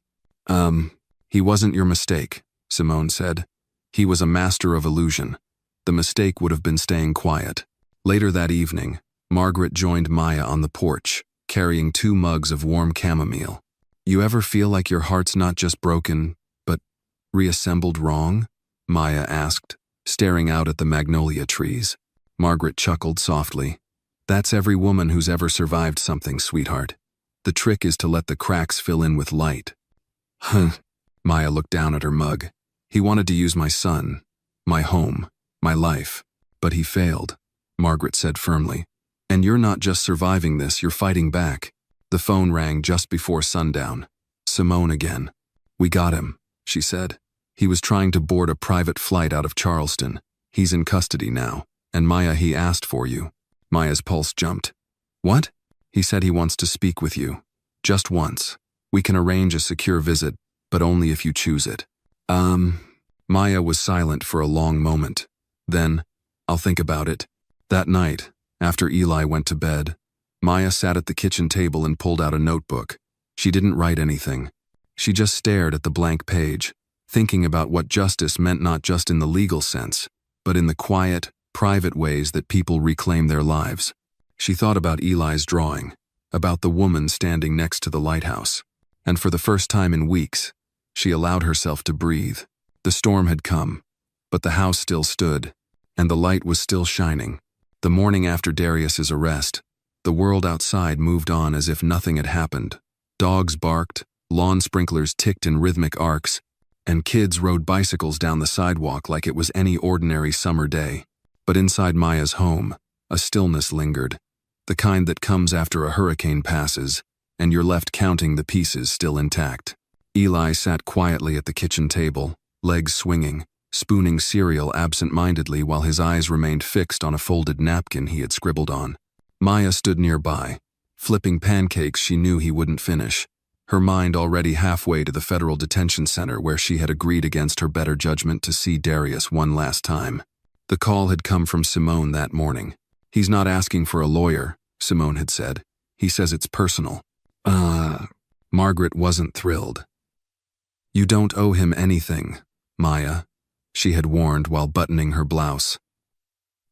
He wasn't your mistake," Simone said. "He was a master of illusion. The mistake would have been staying quiet." Later that evening, Margaret joined Maya on the porch, carrying 2 mugs of warm chamomile. "You ever feel like your heart's not just broken, but reassembled wrong?" Maya asked, staring out at the magnolia trees. Margaret chuckled softly. "That's every woman who's ever survived something, sweetheart. The trick is to let the cracks fill in with light." "Huh." Maya looked down at her mug. "He wanted to use my son, my home, my life, but he failed," Margaret said firmly. "And you're not just surviving this, you're fighting back." The phone rang just before sundown. Simone again. "We got him," she said. "He was trying to board a private flight out of Charleston. He's in custody now. And Maya, he asked for you." Maya's pulse jumped. "What?" "He said he wants to speak with you. Just once. We can arrange a secure visit, but only if you choose it." Maya was silent for a long moment. Then, "I'll think about it." That night, after Eli went to bed, Maya sat at the kitchen table and pulled out a notebook. She didn't write anything. She just stared at the blank page, thinking about what justice meant not just in the legal sense, but in the quiet, private ways that people reclaim their lives. She thought about Eli's drawing, about the woman standing next to the lighthouse. And for the first time in weeks, she allowed herself to breathe. The storm had come, but the house still stood, and the light was still shining. The morning after Darius's arrest, the world outside moved on as if nothing had happened. Dogs barked, lawn sprinklers ticked in rhythmic arcs, and kids rode bicycles down the sidewalk like it was any ordinary summer day. But inside Maya's home, a stillness lingered, the kind that comes after a hurricane passes, and you're left counting the pieces still intact. Eli sat quietly at the kitchen table, legs swinging, spooning cereal absent-mindedly while his eyes remained fixed on a folded napkin he had scribbled on. Maya stood nearby, flipping pancakes she knew he wouldn't finish, her mind already halfway to the federal detention center where she had agreed against her better judgment to see Darius one last time. The call had come from Simone that morning. "He's not asking for a lawyer," Simone had said. "He says it's personal." Margaret wasn't thrilled. "You don't owe him anything, Maya," she had warned while buttoning her blouse.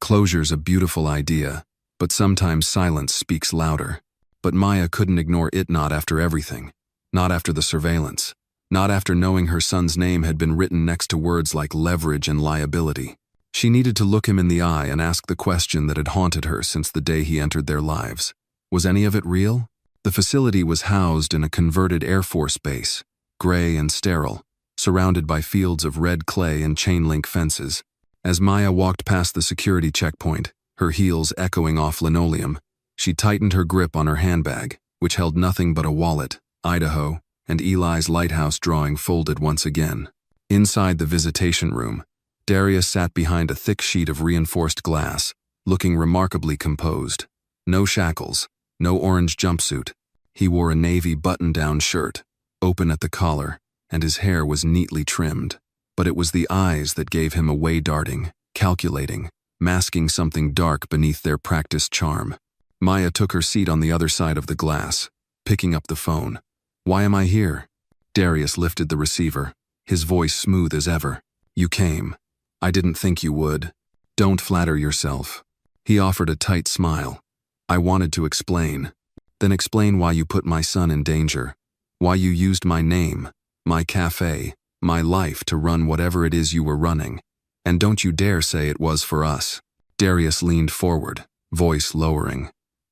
"Closure's a beautiful idea, but sometimes silence speaks louder." But Maya couldn't ignore it, not after everything. Not after the surveillance. Not after knowing her son's name had been written next to words like leverage and liability. She needed to look him in the eye and ask the question that had haunted her since the day he entered their lives. Was any of it real? The facility was housed in a converted Air Force base, gray and sterile, surrounded by fields of red clay and chain-link fences. As Maya walked past the security checkpoint, her heels echoing off linoleum, she tightened her grip on her handbag, which held nothing but a wallet, Idaho, and Eli's lighthouse drawing folded once again. Inside the visitation room, Darius sat behind a thick sheet of reinforced glass, looking remarkably composed. No shackles, no orange jumpsuit. He wore a navy button-down shirt, open at the collar, and his hair was neatly trimmed. But it was the eyes that gave him away, darting, calculating, masking something dark beneath their practiced charm. Maya took her seat on the other side of the glass, picking up the phone. "Why am I here?" Darius lifted the receiver, his voice smooth as ever. "You came. I didn't think you would. Don't flatter yourself." He offered a tight smile. "I wanted to explain. Then explain why you put my son in danger. Why you used my name, my cafe, my life to run whatever it is you were running. And don't you dare say it was for us." Darius leaned forward, voice lowering.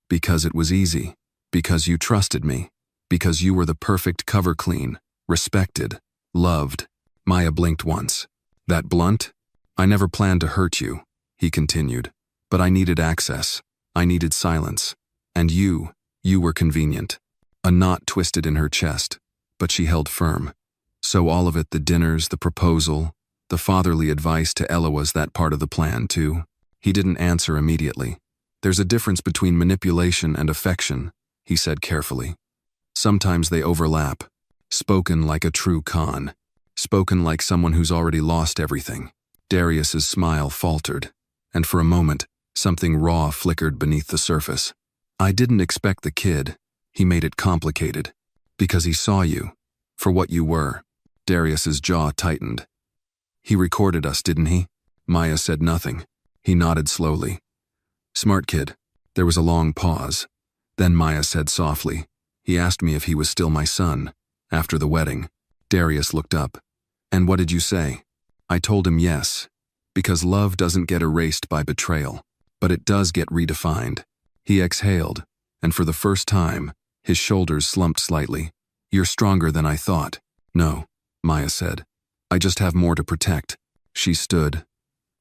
"Because it was easy. Because you trusted me. Because you were the perfect cover clean, respected, loved." Maya blinked once. "That blunt? I never planned to hurt you," he continued. "But I needed access. I needed silence. And you were convenient." A knot twisted in her chest, but she held firm. So all of it, the dinners, the proposal, the fatherly advice to Ella, was that part of the plan too? He didn't answer immediately. "There's a difference between manipulation and affection," he said carefully. "Sometimes they overlap, spoken like a true con, spoken like someone who's already lost everything." Darius's smile faltered, and for a moment, something raw flickered beneath the surface. "I didn't expect the kid." He made it complicated. "Because he saw you, for what you were." Darius's jaw tightened. "He recorded us, didn't he?" Maya said nothing. He nodded slowly. "Smart kid." There was a long pause. Then Maya said softly, "He asked me if he was still my son, after the wedding." Darius looked up. "And what did you say?" "I told him yes, because love doesn't get erased by betrayal, but it does get redefined." He exhaled, and for the first time, his shoulders slumped slightly. "You're stronger than I thought." "No," Maya said. "I just have more to protect." She stood.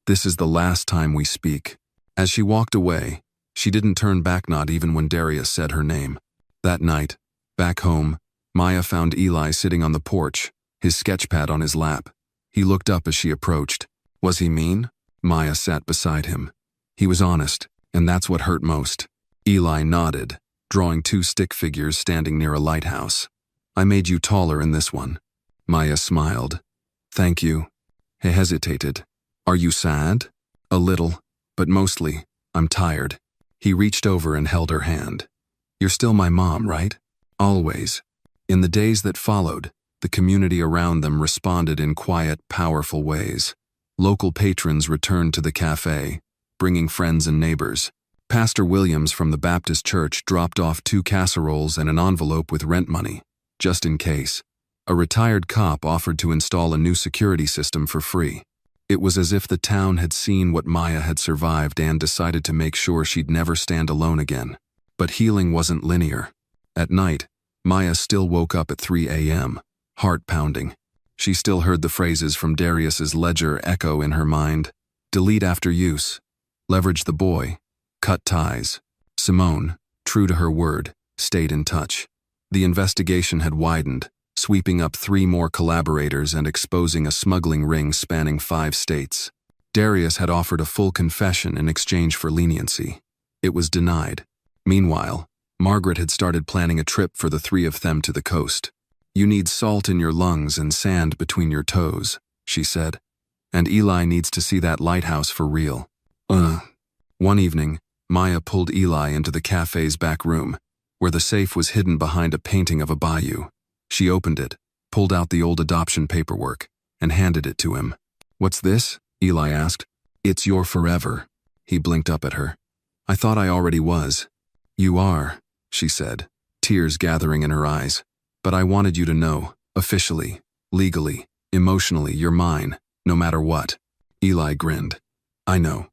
"This is the last time we speak." As she walked away, she didn't turn back, not even when Darius said her name. That night, back home, Maya found Eli sitting on the porch, his sketchpad on his lap. He looked up as she approached. Was he mean? Maya sat beside him. He was honest, and that's what hurt most. Eli nodded, drawing two stick figures standing near a lighthouse. "I made you taller in this one." Maya smiled. "Thank you." He hesitated. "Are you sad?" "A little, but mostly, I'm tired." He reached over and held her hand. "You're still my mom, right?" "Always." In the days that followed, the community around them responded in quiet, powerful ways. Local patrons returned to the cafe, bringing friends and neighbors. Pastor Williams from the Baptist church dropped off 2 casseroles and an envelope with rent money, just in case. A retired cop offered to install a new security system for free. It was as if the town had seen what Maya had survived and decided to make sure she'd never stand alone again. But healing wasn't linear. At night, Maya still woke up at 3 a.m., heart pounding. She still heard the phrases from Darius's ledger echo in her mind. Delete after use. Leverage the boy. Cut ties. Simone, true to her word, stayed in touch. The investigation had widened, sweeping up 3 more collaborators and exposing a smuggling ring spanning 5 states. Darius had offered a full confession in exchange for leniency. It was denied. Meanwhile, Margaret had started planning a trip for the three of them to the coast. "You need salt in your lungs and sand between your toes," she said. "And Eli needs to see that lighthouse for real." One evening, Maya pulled Eli into the cafe's back room, where the safe was hidden behind a painting of a bayou. She opened it, pulled out the old adoption paperwork, and handed it to him. "What's this?" Eli asked. "It's your forever." He blinked up at her. "I thought I already was." "You are," she said, tears gathering in her eyes. "But I wanted you to know, officially, legally, emotionally, you're mine, no matter what." Eli grinned. "I know.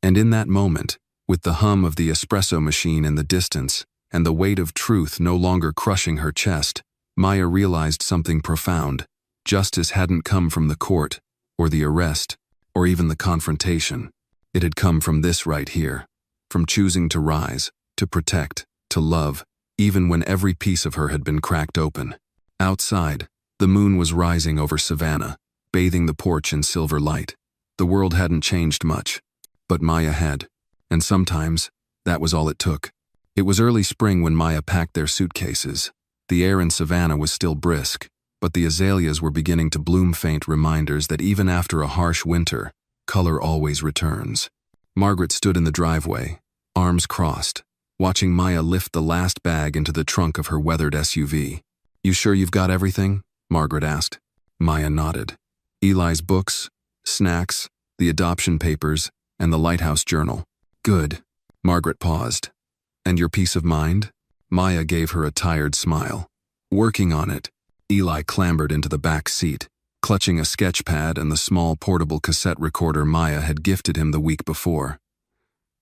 And in that moment, with the hum of the espresso machine in the distance and the weight of truth no longer crushing her chest, Maya realized something profound. Justice hadn't come from the court, or the arrest, or even the confrontation. It had come from this right here, from choosing to rise, to protect, to love, even when every piece of her had been cracked open. Outside, the moon was rising over Savannah, bathing the porch in silver light. The world hadn't changed much, but Maya had, and sometimes that was all it took. It was early spring when Maya packed their suitcases. The air in Savannah was still brisk, but the azaleas were beginning to bloom, faint reminders that even after a harsh winter, color always returns. Margaret stood in the driveway, arms crossed, watching Maya lift the last bag into the trunk of her weathered SUV. "You sure you've got everything?" Margaret asked. Maya nodded. "Eli's books, snacks, the adoption papers, and the lighthouse journal." "Good." Margaret paused. "And your peace of mind?" Maya gave her a tired smile. "Working on it." Eli clambered into the back seat, clutching a sketch pad and the small portable cassette recorder Maya had gifted him the week before.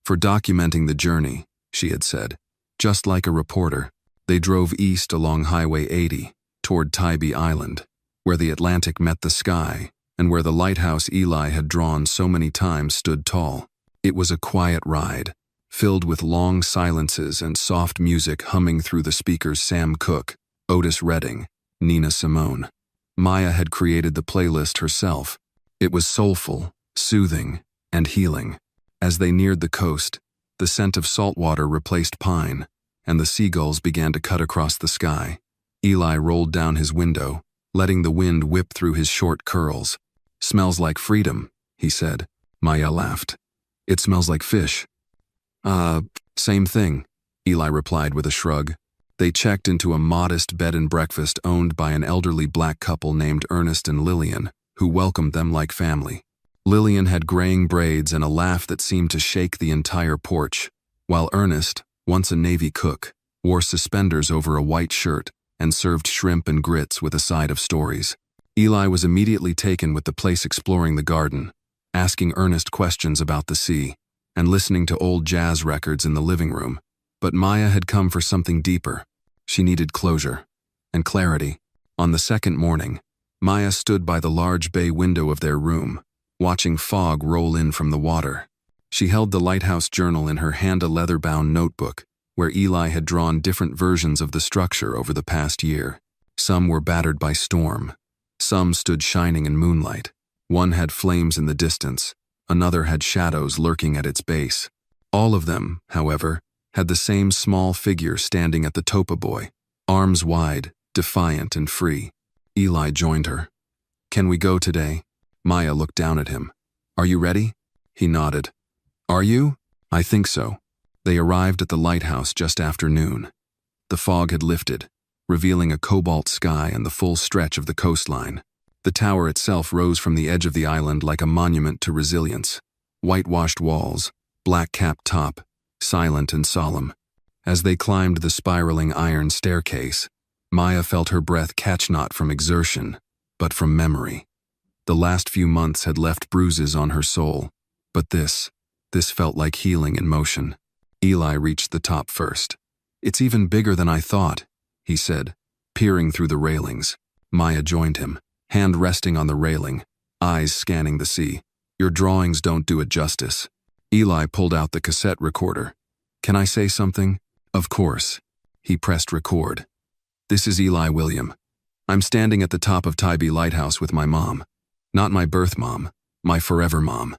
"For documenting the journey," she had said, just like a reporter. They drove east along Highway 80, toward Tybee Island, where the Atlantic met the sky, and where the lighthouse Eli had drawn so many times stood tall. It was a quiet ride, filled with long silences and soft music humming through the speakers. Sam Cooke, Otis Redding, Nina Simone. Maya had created the playlist herself. It was soulful, soothing, and healing. As they neared the coast, the scent of salt water replaced pine, and the seagulls began to cut across the sky. Eli rolled down his window, letting the wind whip through his short curls. "Smells like freedom," he said. Maya laughed. "It smells like fish." Same thing," Eli replied with a shrug. They checked into a modest bed and breakfast owned by an elderly black couple named Ernest and Lillian, who welcomed them like family. Lillian had graying braids and a laugh that seemed to shake the entire porch, while Ernest, once a Navy cook, wore suspenders over a white shirt and served shrimp and grits with a side of stories. Eli was immediately taken with the place, exploring the garden, asking Ernest questions about the sea, and listening to old jazz records in the living room. But Maya had come for something deeper. She needed closure and clarity. On the second morning, Maya stood by the large bay window of their room, watching fog roll in from the water. She held the lighthouse journal in her hand, a leather-bound notebook, where Eli had drawn different versions of the structure over the past year. Some were battered by storm. Some stood shining in moonlight. One had flames in the distance. Another had shadows lurking at its base. All of them, however, had the same small figure standing at the topa buoy, arms wide, defiant and free. Eli joined her. "Can we go today?" Maya looked down at him. "Are you ready?" He nodded. "Are you?" "I think so." They arrived at the lighthouse just after noon. The fog had lifted, revealing a cobalt sky and the full stretch of the coastline. The tower itself rose from the edge of the island like a monument to resilience. Whitewashed walls, black-capped top, silent and solemn. As they climbed the spiraling iron staircase, Maya felt her breath catch not from exertion, but from memory. The last few months had left bruises on her soul, but this felt like healing in motion. Eli reached the top first. "It's even bigger than I thought," he said, peering through the railings. Maya joined him, hand resting on the railing, eyes scanning the sea. "Your drawings don't do it justice." Eli pulled out the cassette recorder. "Can I say something?" "Of course." He pressed record. "This is Eli William. I'm standing at the top of Tybee Lighthouse with my mom. Not my birth mom, my forever mom.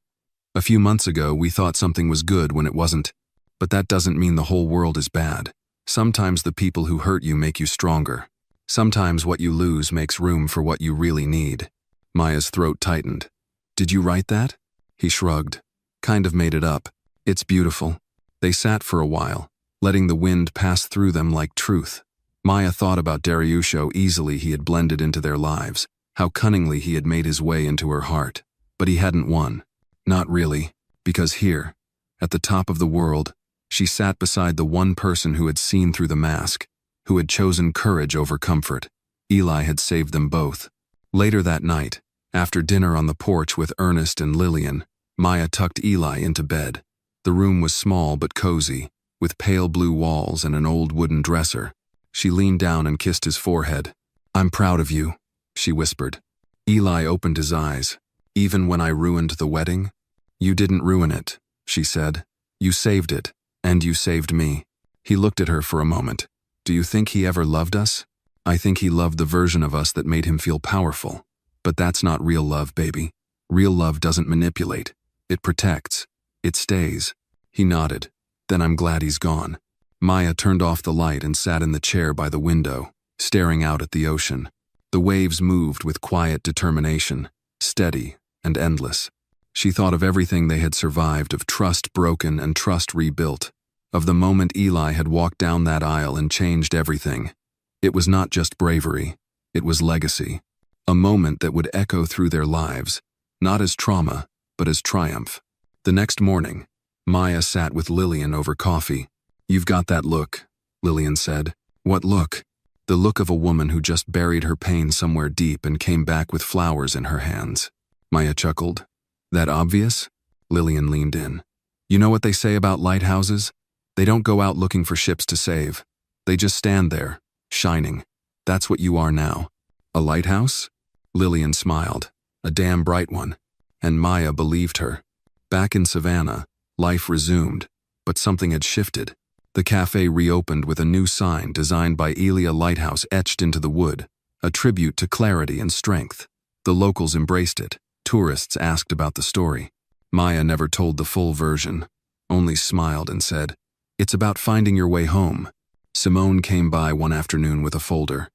A few months ago, we thought something was good when it wasn't. But that doesn't mean the whole world is bad. Sometimes the people who hurt you make you stronger. Sometimes what you lose makes room for what you really need. Maya's throat tightened. Did you write that? He shrugged. Kind of made it up. It's beautiful. They sat for a while, letting the wind pass through them like truth. Maya thought about Darius, how easily he had blended into their lives, how cunningly he had made his way into her heart. But he hadn't won. Not really, because here, at the top of the world, she sat beside the one person who had seen through the mask, who had chosen courage over comfort. Eli had saved them both. Later that night, after dinner on the porch with Ernest and Lillian, Maya tucked Eli into bed. The room was small but cozy, with pale blue walls and an old wooden dresser. She leaned down and kissed his forehead. "I'm proud of you," she whispered. Eli opened his eyes. "Even when I ruined the wedding?" "You didn't ruin it," she said. "You saved it, and you saved me." He looked at her for a moment. "Do you think he ever loved us?" "I think he loved the version of us that made him feel powerful. But that's not real love, baby. Real love doesn't manipulate. It protects. It stays." He nodded. "Then I'm glad he's gone." Maya turned off the light and sat in the chair by the window, staring out at the ocean. The waves moved with quiet determination, steady and endless. She thought of everything they had survived, of trust broken and trust rebuilt, of the moment Eli had walked down that aisle and changed everything. It was not just bravery, it was legacy. A moment that would echo through their lives, not as trauma, but as triumph. The next morning, Maya sat with Lillian over coffee. "You've got that look," Lillian said. "What look?" "The look of a woman who just buried her pain somewhere deep and came back with flowers in her hands." Maya chuckled. "That obvious?" Lillian leaned in. "You know what they say about lighthouses? They don't go out looking for ships to save. They just stand there, shining. That's what you are now." "A lighthouse?" Lillian smiled. "A damn bright one." And Maya believed her. Back in Savannah, life resumed, but something had shifted. The cafe reopened with a new sign designed by Elia Lighthouse etched into the wood, a tribute to clarity and strength. The locals embraced it. Tourists asked about the story. Maya never told the full version, only smiled and said, "It's about finding your way home." Simone came by one afternoon with a folder.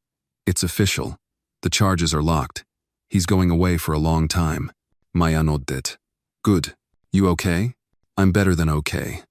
"It's official. The charges are locked. He's going away for a long time." Maya nodded. "Good. You okay?" "I'm better than okay.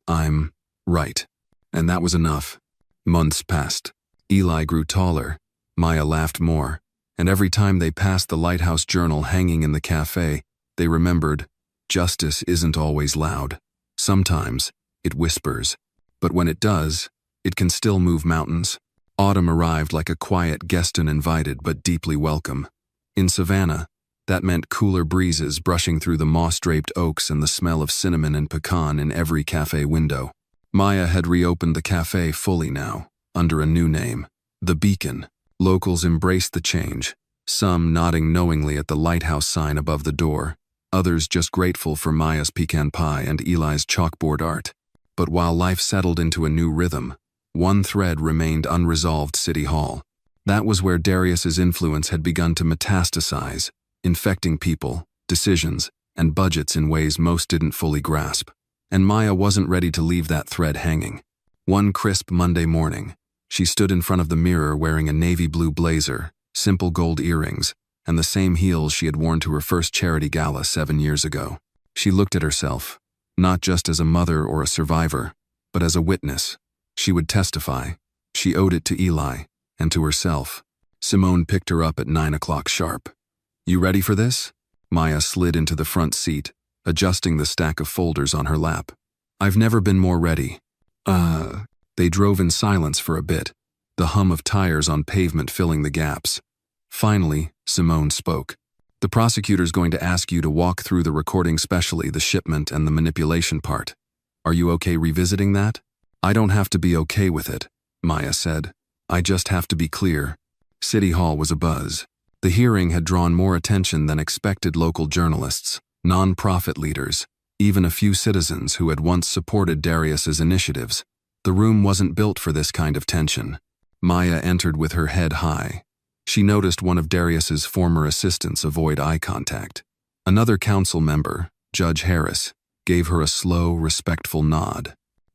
I'm right." And that was enough. Months passed. Eli grew taller. Maya laughed more. And every time they passed the lighthouse journal hanging in the cafe, they remembered, justice isn't always loud. Sometimes it whispers. But when it does, it can still move mountains. Autumn arrived like a quiet guest, uninvited but deeply welcome. In Savannah, that meant cooler breezes brushing through the moss-draped oaks and the smell of cinnamon and pecan in every cafe window. Maya had reopened the cafe fully now, under a new name, The Beacon. Locals embraced the change, some nodding knowingly at the lighthouse sign above the door, others just grateful for Maya's pecan pie and Eli's chalkboard art. But while life settled into a new rhythm, one thread remained unresolved: City Hall. That was where Darius's influence had begun to metastasize, infecting people, decisions, and budgets in ways most didn't fully grasp. And Maya wasn't ready to leave that thread hanging. One crisp Monday morning, she stood in front of the mirror wearing a navy blue blazer, simple gold earrings, and the same heels she had worn to her first charity gala 7 years ago. She looked at herself, not just as a mother or a survivor, but as a witness. She would testify. She owed it to Eli, and to herself. Simone picked her up at 9 o'clock sharp. "You ready for this?" Maya slid into the front seat, adjusting the stack of folders on her lap. "I've never been more ready." They drove in silence for a bit, the hum of tires on pavement filling the gaps. Finally, Simone spoke. "The prosecutor's going to ask you to walk through the recording, especially the shipment and the manipulation part. Are you okay revisiting that?" "I don't have to be okay with it," Maya said. "I just have to be clear." City Hall was abuzz. The hearing had drawn more attention than expected: local journalists, non-profit leaders, even a few citizens who had once supported Darius's initiatives. The room wasn't built for this kind of tension. Maya entered with her head high. She noticed one of Darius's former assistants avoid eye contact. Another council member, Judge Harris, gave her a slow, respectful nod.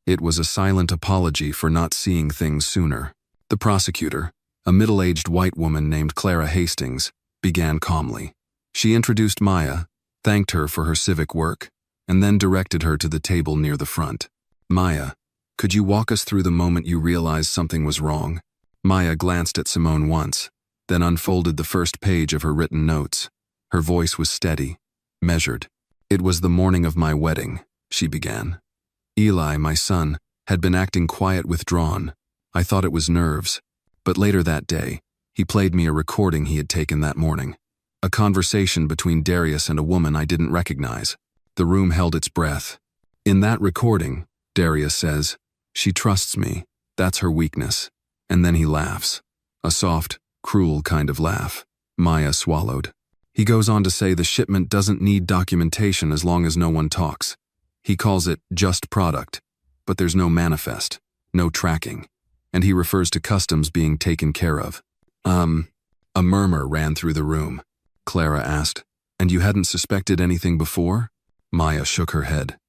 It was a silent apology for not seeing things sooner. The prosecutor, a middle-aged white woman named Clara Hastings, began calmly. She introduced Maya, thanked her for her civic work, and then directed her to the table near the front. Maya, could you walk us through the moment you realized something was wrong? Maya glanced at Simone once, then unfolded the first page of her written notes. Her voice was steady, measured. It was the morning of my wedding, she began. Eli, my son, had been acting quiet, withdrawn. I thought it was nerves. But later that day, he played me a recording he had taken that morning. A conversation between Darius and a woman I didn't recognize. The room held its breath. In that recording, Darius says, "She trusts me. That's her weakness." And then he laughs. A soft, cruel kind of laugh. Maya swallowed. He goes on to say the shipment doesn't need documentation as long as no one talks. He calls it just product, but there's no manifest, no tracking, and he refers to customs being taken care of. A murmur ran through the room. Clara asked, "And you hadn't suspected anything before?" Maya shook her head.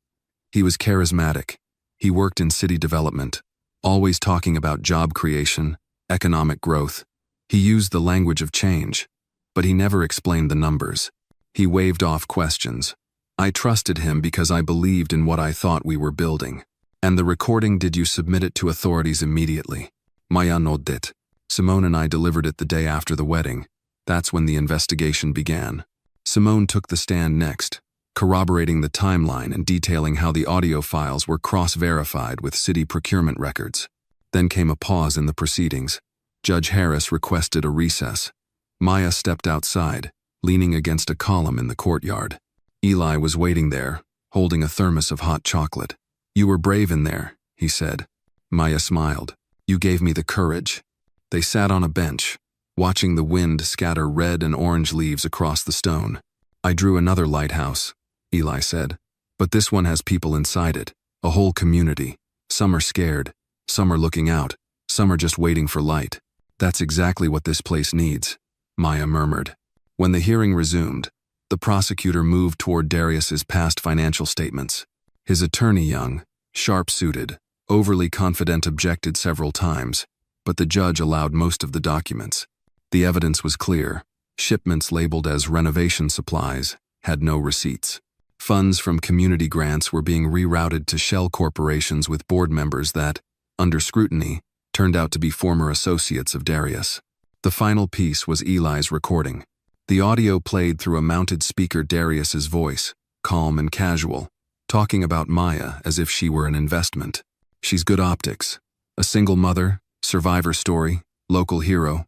He was charismatic. He worked in city development, always talking about job creation, economic growth. He used the language of change, but he never explained the numbers. He waved off questions. I trusted him because I believed in what I thought we were building. And the recording, did you submit it to authorities immediately? Maya nodded. Simone and I delivered it the day after the wedding. That's when the investigation began. Simone took the stand next, corroborating the timeline and detailing how the audio files were cross-verified with city procurement records. Then came a pause in the proceedings. Judge Harris requested a recess. Maya stepped outside, leaning against a column in the courtyard. Eli was waiting there, holding a thermos of hot chocolate. "You were brave in there," he said. Maya smiled. "You gave me the courage." They sat on a bench, watching the wind scatter red and orange leaves across the stone. "I drew another lighthouse," Eli said. "But this one has people inside it, a whole community. Some are scared, some are looking out, some are just waiting for light. That's exactly what this place needs," Maya murmured. When the hearing resumed, the prosecutor moved toward Darius's past financial statements. His attorney, young, sharp-suited, overly confident, objected several times, but the judge allowed most of the documents. The evidence was clear. Shipments labeled as renovation supplies had no receipts. Funds from community grants were being rerouted to shell corporations with board members that, under scrutiny, turned out to be former associates of Darius. The final piece was Eli's recording. The audio played through a mounted speaker, Darius's voice, calm and casual, talking about Maya as if she were an investment. "She's good optics. A single mother, survivor story, local hero.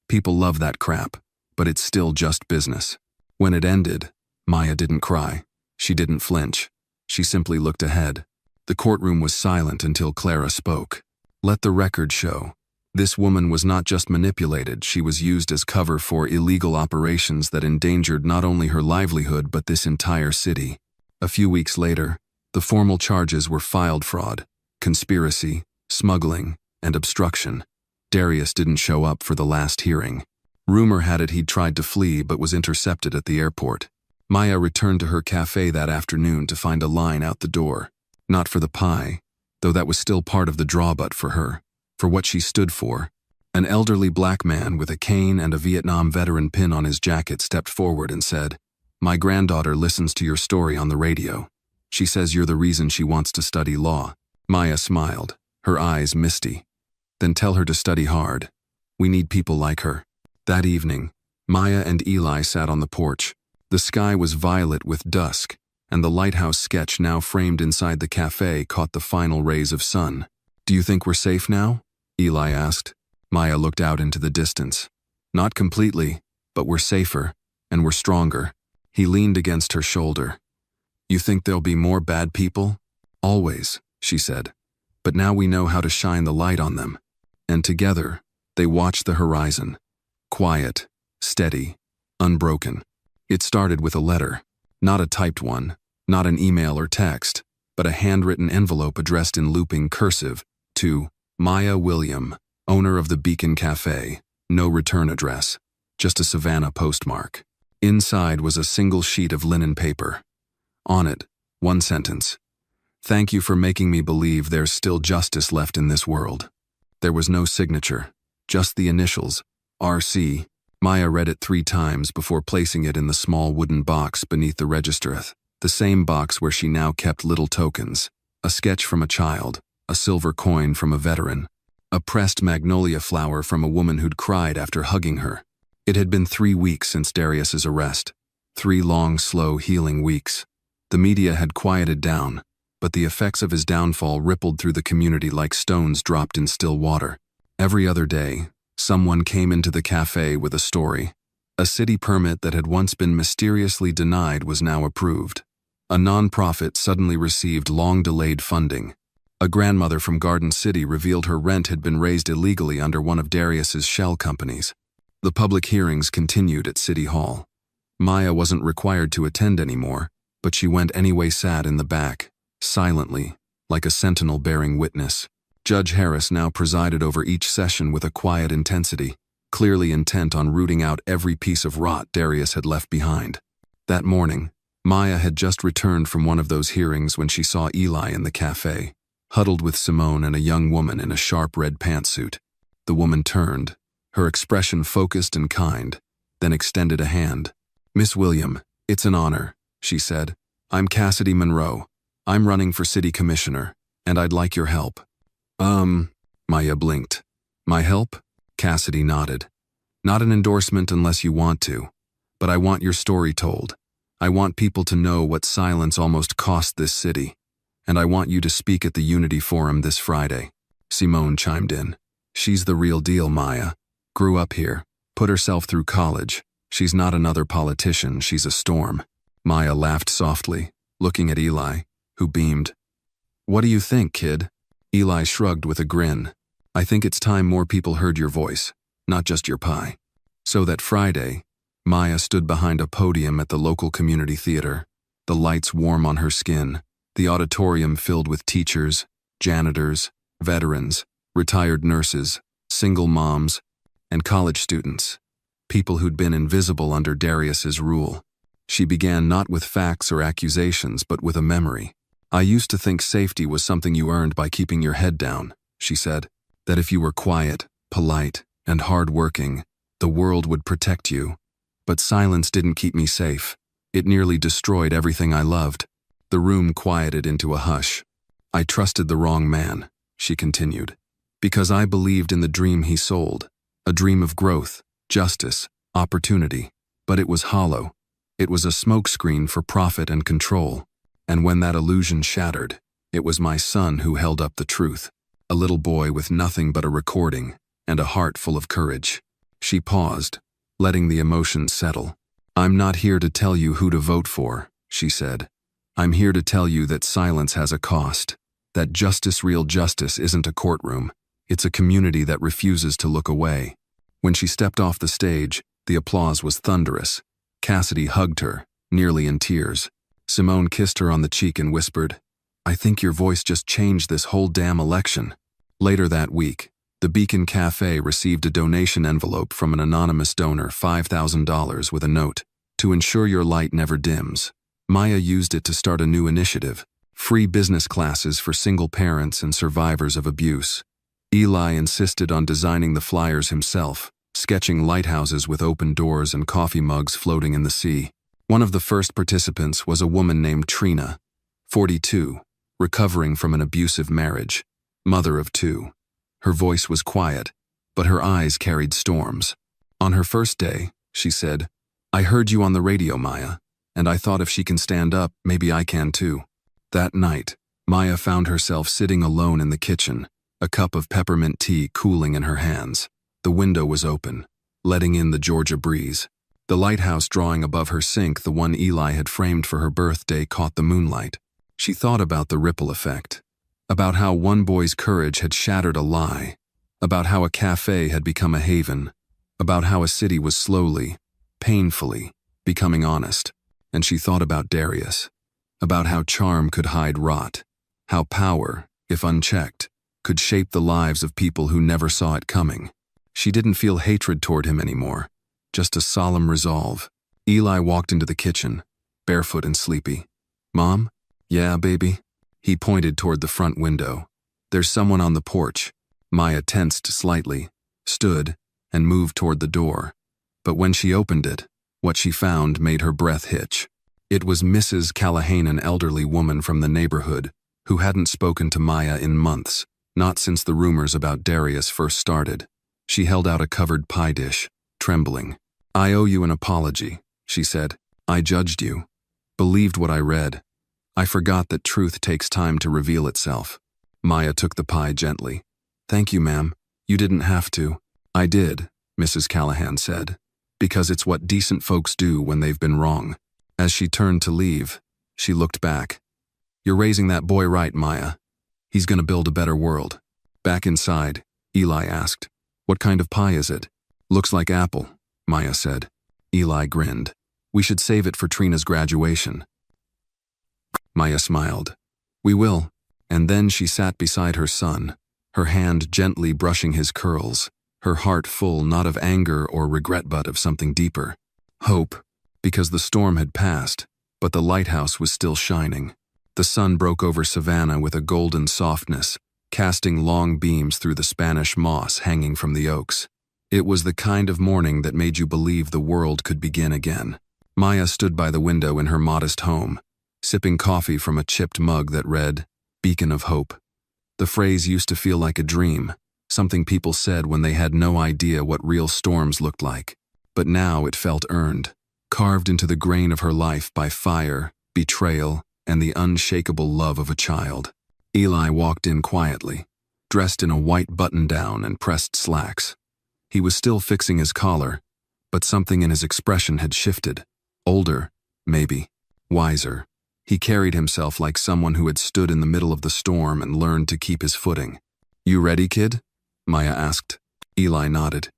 People love that crap, but it's still just business." When it ended, Maya didn't cry. She didn't flinch. She simply looked ahead. The courtroom was silent until Clara spoke. "Let the record show. This woman was not just manipulated, she was used as cover for illegal operations that endangered not only her livelihood but this entire city." A few weeks later, the formal charges were filed: fraud, conspiracy, smuggling, and obstruction. Darius didn't show up for the last hearing. Rumor had it he'd tried to flee but was intercepted at the airport. Maya returned to her cafe that afternoon to find a line out the door. Not for the pie, though that was still part of the draw, but for her, for what she stood for. An elderly black man with a cane and a Vietnam veteran pin on his jacket stepped forward and said, "My granddaughter listens to your story on the radio. She says you're the reason she wants to study law." Maya smiled, her eyes misty. "Then tell her to study hard. We need people like her." That evening, Maya and Eli sat on the porch. The sky was violet with dusk, and the lighthouse sketch now framed inside the cafe caught the final rays of sun. "Do you think we're safe now?" Eli asked. Maya looked out into the distance. "Not completely, but we're safer, and we're stronger." He leaned against her shoulder. "You think there'll be more bad people?" "Always," she said. "But now we know how to shine the light on them." And together, they watched the horizon. Quiet, steady, unbroken. It started with a letter. Not a typed one, not an email or text, but a handwritten envelope addressed in looping cursive to Maya William, owner of the Beacon Cafe. No return address, just a Savannah postmark. Inside was a single sheet of linen paper. On it, one sentence. Thank you for making me believe there's still justice left in this world. There was no signature, just the initials, RC. Maya read it 3 times before placing it in the small wooden box beneath the register, the same box where she now kept little tokens, a sketch from a child, a silver coin from a veteran, a pressed magnolia flower from a woman who'd cried after hugging her. It had been 3 weeks since Darius's arrest, 3 long, slow, healing weeks. The media had quieted down, but the effects of his downfall rippled through the community like stones dropped in still water. Every other day, someone came into the cafe with a story. A city permit that had once been mysteriously denied was now approved. A nonprofit suddenly received long-delayed funding. A grandmother from Garden City revealed her rent had been raised illegally under one of Darius's shell companies. The public hearings continued at City Hall. Maya wasn't required to attend anymore, but she went anyway, sat in the back, silently, like a sentinel bearing witness. Judge Harris now presided over each session with a quiet intensity, clearly intent on rooting out every piece of rot Darius had left behind. That morning, Maya had just returned from one of those hearings when she saw Eli in the cafe, huddled with Simone and a young woman in a sharp red pantsuit. The woman turned, her expression focused and kind, then extended a hand. "Miss William, it's an honor," she said. "I'm Cassidy Monroe. I'm running for city commissioner, and I'd like your help." Maya blinked. "My help?" Cassidy nodded. "Not an endorsement unless you want to, but I want your story told. I want people to know what silence almost cost this city, and I want you to speak at the Unity Forum this Friday." Simone chimed in. "She's the real deal, Maya. Grew up here, put herself through college. She's not another politician, she's a storm." Maya laughed softly, looking at Eli, who beamed. "What do you think, kid?" Eli shrugged with a grin. "I think it's time more people heard your voice, not just your pie." So that Friday, Maya stood behind a podium at the local community theater, the lights warm on her skin, the auditorium filled with teachers, janitors, veterans, retired nurses, single moms, and college students, people who'd been invisible under Darius's rule. She began not with facts or accusations, but with a memory. "I used to think safety was something you earned by keeping your head down," she said, "that if you were quiet, polite, and hard-working, the world would protect you. But silence didn't keep me safe. It nearly destroyed everything I loved." The room quieted into a hush. "I trusted the wrong man," she continued, "because I believed in the dream he sold, a dream of growth, justice, opportunity. But it was hollow. It was a smokescreen for profit and control. And when that illusion shattered, it was my son who held up the truth, a little boy with nothing but a recording and a heart full of courage." She paused, letting the emotions settle. "I'm not here to tell you who to vote for," she said. "I'm here to tell you that silence has a cost, that justice, real justice, isn't a courtroom. It's a community that refuses to look away." When she stepped off the stage, the applause was thunderous. Cassidy hugged her, nearly in tears. Simone kissed her on the cheek and whispered, "I think your voice just changed this whole damn election." Later that week, the Beacon Cafe received a donation envelope from an anonymous donor, $5,000, with a note, "To ensure your light never dims." Maya used it to start a new initiative, free business classes for single parents and survivors of abuse. Eli insisted on designing the flyers himself, sketching lighthouses with open doors and coffee mugs floating in the sea. One of the first participants was a woman named Trina, 42, recovering from an abusive marriage, mother of 2. Her voice was quiet, but her eyes carried storms. "On her first day," she said, "I heard you on the radio, Maya, and I thought if she can stand up, maybe I can too." That night, Maya found herself sitting alone in the kitchen, a cup of peppermint tea cooling in her hands. The window was open, letting in the Georgia breeze. The lighthouse drawing above her sink, the one Eli had framed for her birthday, caught the moonlight. She thought about the ripple effect, about how one boy's courage had shattered a lie, about how a cafe had become a haven, about how a city was slowly, painfully, becoming honest. And she thought about Darius, about how charm could hide rot, how power, if unchecked, could shape the lives of people who never saw it coming. She didn't feel hatred toward him anymore, just a solemn resolve. Eli walked into the kitchen, barefoot and sleepy. "Mom?" "Yeah, baby?" He pointed toward the front window. There's someone on the porch. Maya tensed slightly, stood, and moved toward the door. But when she opened it, what she found made her breath hitch. It was Mrs. Callahan, an elderly woman from the neighborhood, who hadn't spoken to Maya in months, not since the rumors about Darius first started. She held out a covered pie dish, trembling. "I owe you an apology," she said. "I judged you. Believed what I read. I forgot that truth takes time to reveal itself." Maya took the pie gently. "Thank you, ma'am. You didn't have to." "I did," Mrs. Callahan said, "because it's what decent folks do when they've been wrong." As she turned to leave, she looked back. "You're raising that boy right, Maya. He's gonna build a better world." Back inside, Eli asked, "What kind of pie is it?" "Looks like apple," Maya said. Eli grinned. "We should save it for Trina's graduation." Maya smiled. "We will." And then she sat beside her son, her hand gently brushing his curls, her heart full not of anger or regret but of something deeper. Hope, because the storm had passed, but the lighthouse was still shining. The sun broke over Savannah with a golden softness, casting long beams through the Spanish moss hanging from the oaks. It was the kind of morning that made you believe the world could begin again. Maya stood by the window in her modest home, sipping coffee from a chipped mug that read, "Beacon of Hope." The phrase used to feel like a dream, something people said when they had no idea what real storms looked like. But now it felt earned, carved into the grain of her life by fire, betrayal, and the unshakable love of a child. Eli walked in quietly, dressed in a white button-down and pressed slacks. He was still fixing his collar, but something in his expression had shifted. Older, maybe. Wiser. He carried himself like someone who had stood in the middle of the storm and learned to keep his footing. "You ready, kid?" Maya asked. Eli nodded.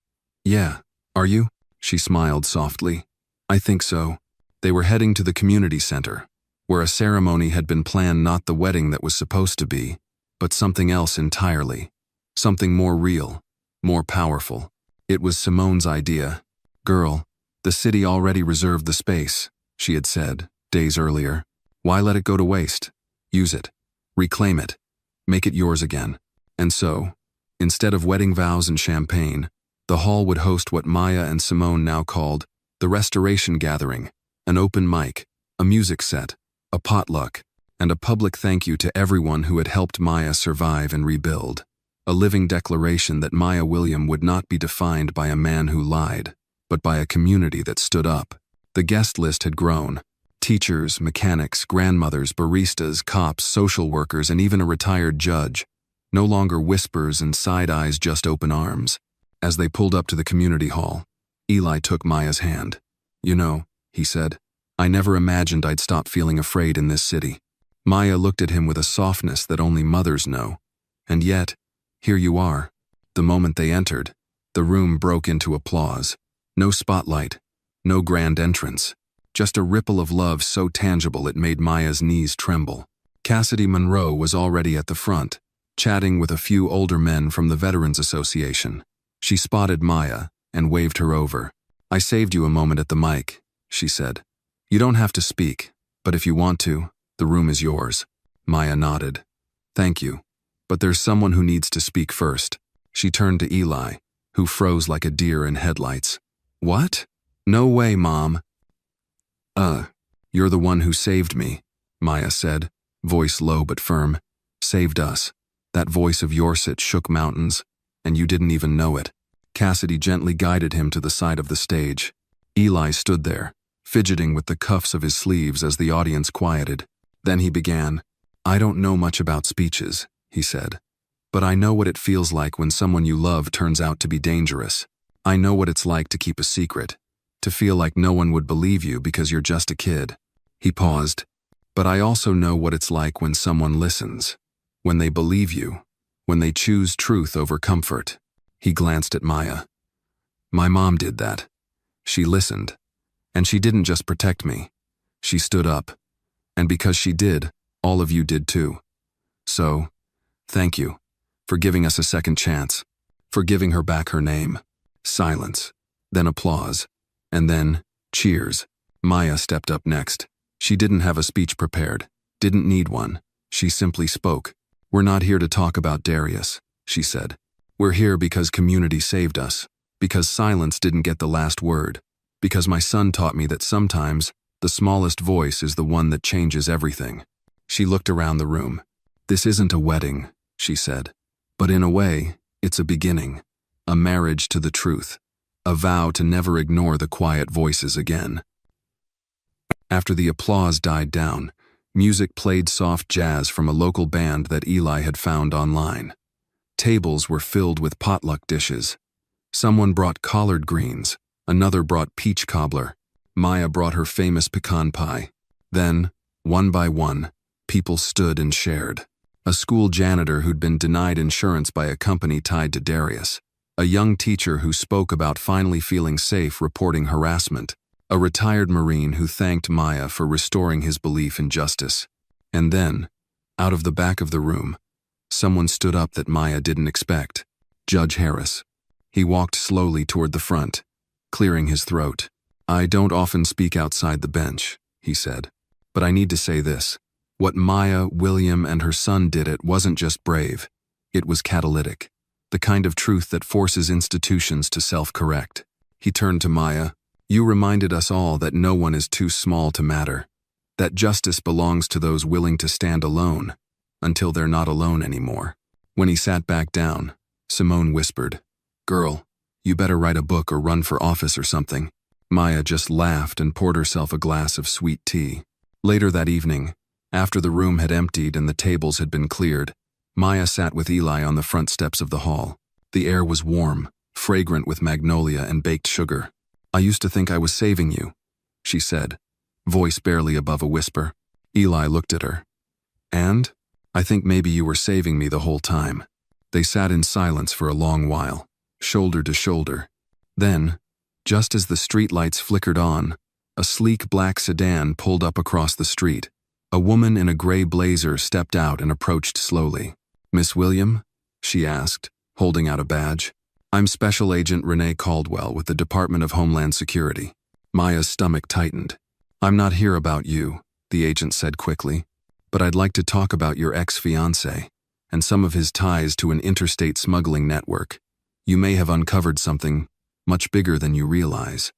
"Yeah, are you?" She smiled softly. "I think so." They were heading to the community center, where a ceremony had been planned, not the wedding that was supposed to be, but something else entirely. Something more real, more powerful. It was Simone's idea. "Girl, the city already reserved the space," she had said, days earlier. "Why let it go to waste? Use it. Reclaim it. Make it yours again." And so, instead of wedding vows and champagne, the hall would host what Maya and Simone now called the Restoration Gathering, an open mic, a music set, a potluck, and a public thank you to everyone who had helped Maya survive and rebuild. A living declaration that Maya William would not be defined by a man who lied, but by a community that stood up. The guest list had grown. Teachers, mechanics, grandmothers, baristas, cops, social workers, and even a retired judge. No longer whispers and side eyes, just open arms. As they pulled up to the community hall, Eli took Maya's hand. "You know," he said, "I never imagined I'd stop feeling afraid in this city." Maya looked at him with a softness that only mothers know. And yet, here you are. The moment they entered, the room broke into applause. No spotlight, no grand entrance. Just a ripple of love so tangible it made Maya's knees tremble. Cassidy Monroe was already at the front, chatting with a few older men from the Veterans Association. She spotted Maya and waved her over. "I saved you a moment at the mic," she said. "You don't have to speak, but if you want to, the room is yours." Maya nodded. "Thank you, but there's someone who needs to speak first." She turned to Eli, who froze like a deer in headlights. "What? No way, Mom." You're the one who saved me," Maya said, voice low but firm. "Saved us. That voice of yours it shook mountains, and you didn't even know it." Cassidy gently guided him to the side of the stage. Eli stood there, fidgeting with the cuffs of his sleeves as the audience quieted. Then he began. "I don't know much about speeches," he said, "but I know what it feels like when someone you love turns out to be dangerous. I know what it's like to keep a secret, to feel like no one would believe you because you're just a kid." He paused. "But I also know what it's like when someone listens, when they believe you, when they choose truth over comfort." He glanced at Maya. "My mom did that. She listened. And she didn't just protect me. She stood up. And because she did, all of you did too. So, thank you for giving us a second chance, for giving her back her name." Silence, then applause, and then cheers. Maya stepped up next. She didn't have a speech prepared, didn't need one. She simply spoke. "We're not here to talk about Darius," she said. "We're here because community saved us, because silence didn't get the last word, because my son taught me that sometimes the smallest voice is the one that changes everything." She looked around the room. "This isn't a wedding," she said, "but in a way, it's a beginning, a marriage to the truth, a vow to never ignore the quiet voices again." After the applause died down, music played soft jazz from a local band that Eli had found online. Tables were filled with potluck dishes. Someone brought collard greens, another brought peach cobbler. Maya brought her famous pecan pie. Then, one by one, people stood and shared. A school janitor who'd been denied insurance by a company tied to Darius. A young teacher who spoke about finally feeling safe reporting harassment. A retired Marine who thanked Maya for restoring his belief in justice. And then, out of the back of the room, someone stood up that Maya didn't expect. Judge Harris. He walked slowly toward the front, clearing his throat. "I don't often speak outside the bench," he said, "but I need to say this. What Maya, William, and her son did it wasn't just brave. It was catalytic. The kind of truth that forces institutions to self-correct." He turned to Maya. "You reminded us all that no one is too small to matter. That justice belongs to those willing to stand alone, until they're not alone anymore." When he sat back down, Simone whispered, "Girl, you better write a book or run for office or something." Maya just laughed and poured herself a glass of sweet tea. Later that evening, after the room had emptied and the tables had been cleared, Maya sat with Eli on the front steps of the hall. The air was warm, fragrant with magnolia and baked sugar. "I used to think I was saving you," she said, voice barely above a whisper. Eli looked at her. "And? I think maybe you were saving me the whole time." They sat in silence for a long while, shoulder to shoulder. Then, just as the streetlights flickered on, a sleek black sedan pulled up across the street. A woman in a gray blazer stepped out and approached slowly. "Miss William?" she asked, holding out a badge. "I'm Special Agent Renee Caldwell with the Department of Homeland Security." Maya's stomach tightened. "I'm not here about you," the agent said quickly, "but I'd like to talk about your ex-fiancé and some of his ties to an interstate smuggling network. You may have uncovered something much bigger than you realize."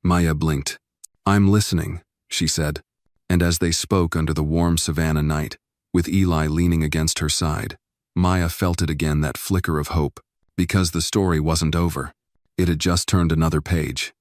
Maya blinked. "I'm listening," she said, and as they spoke under the warm Savannah night, with Eli leaning against her side, Maya felt it again, that flicker of hope, because the story wasn't over. It had just turned another page.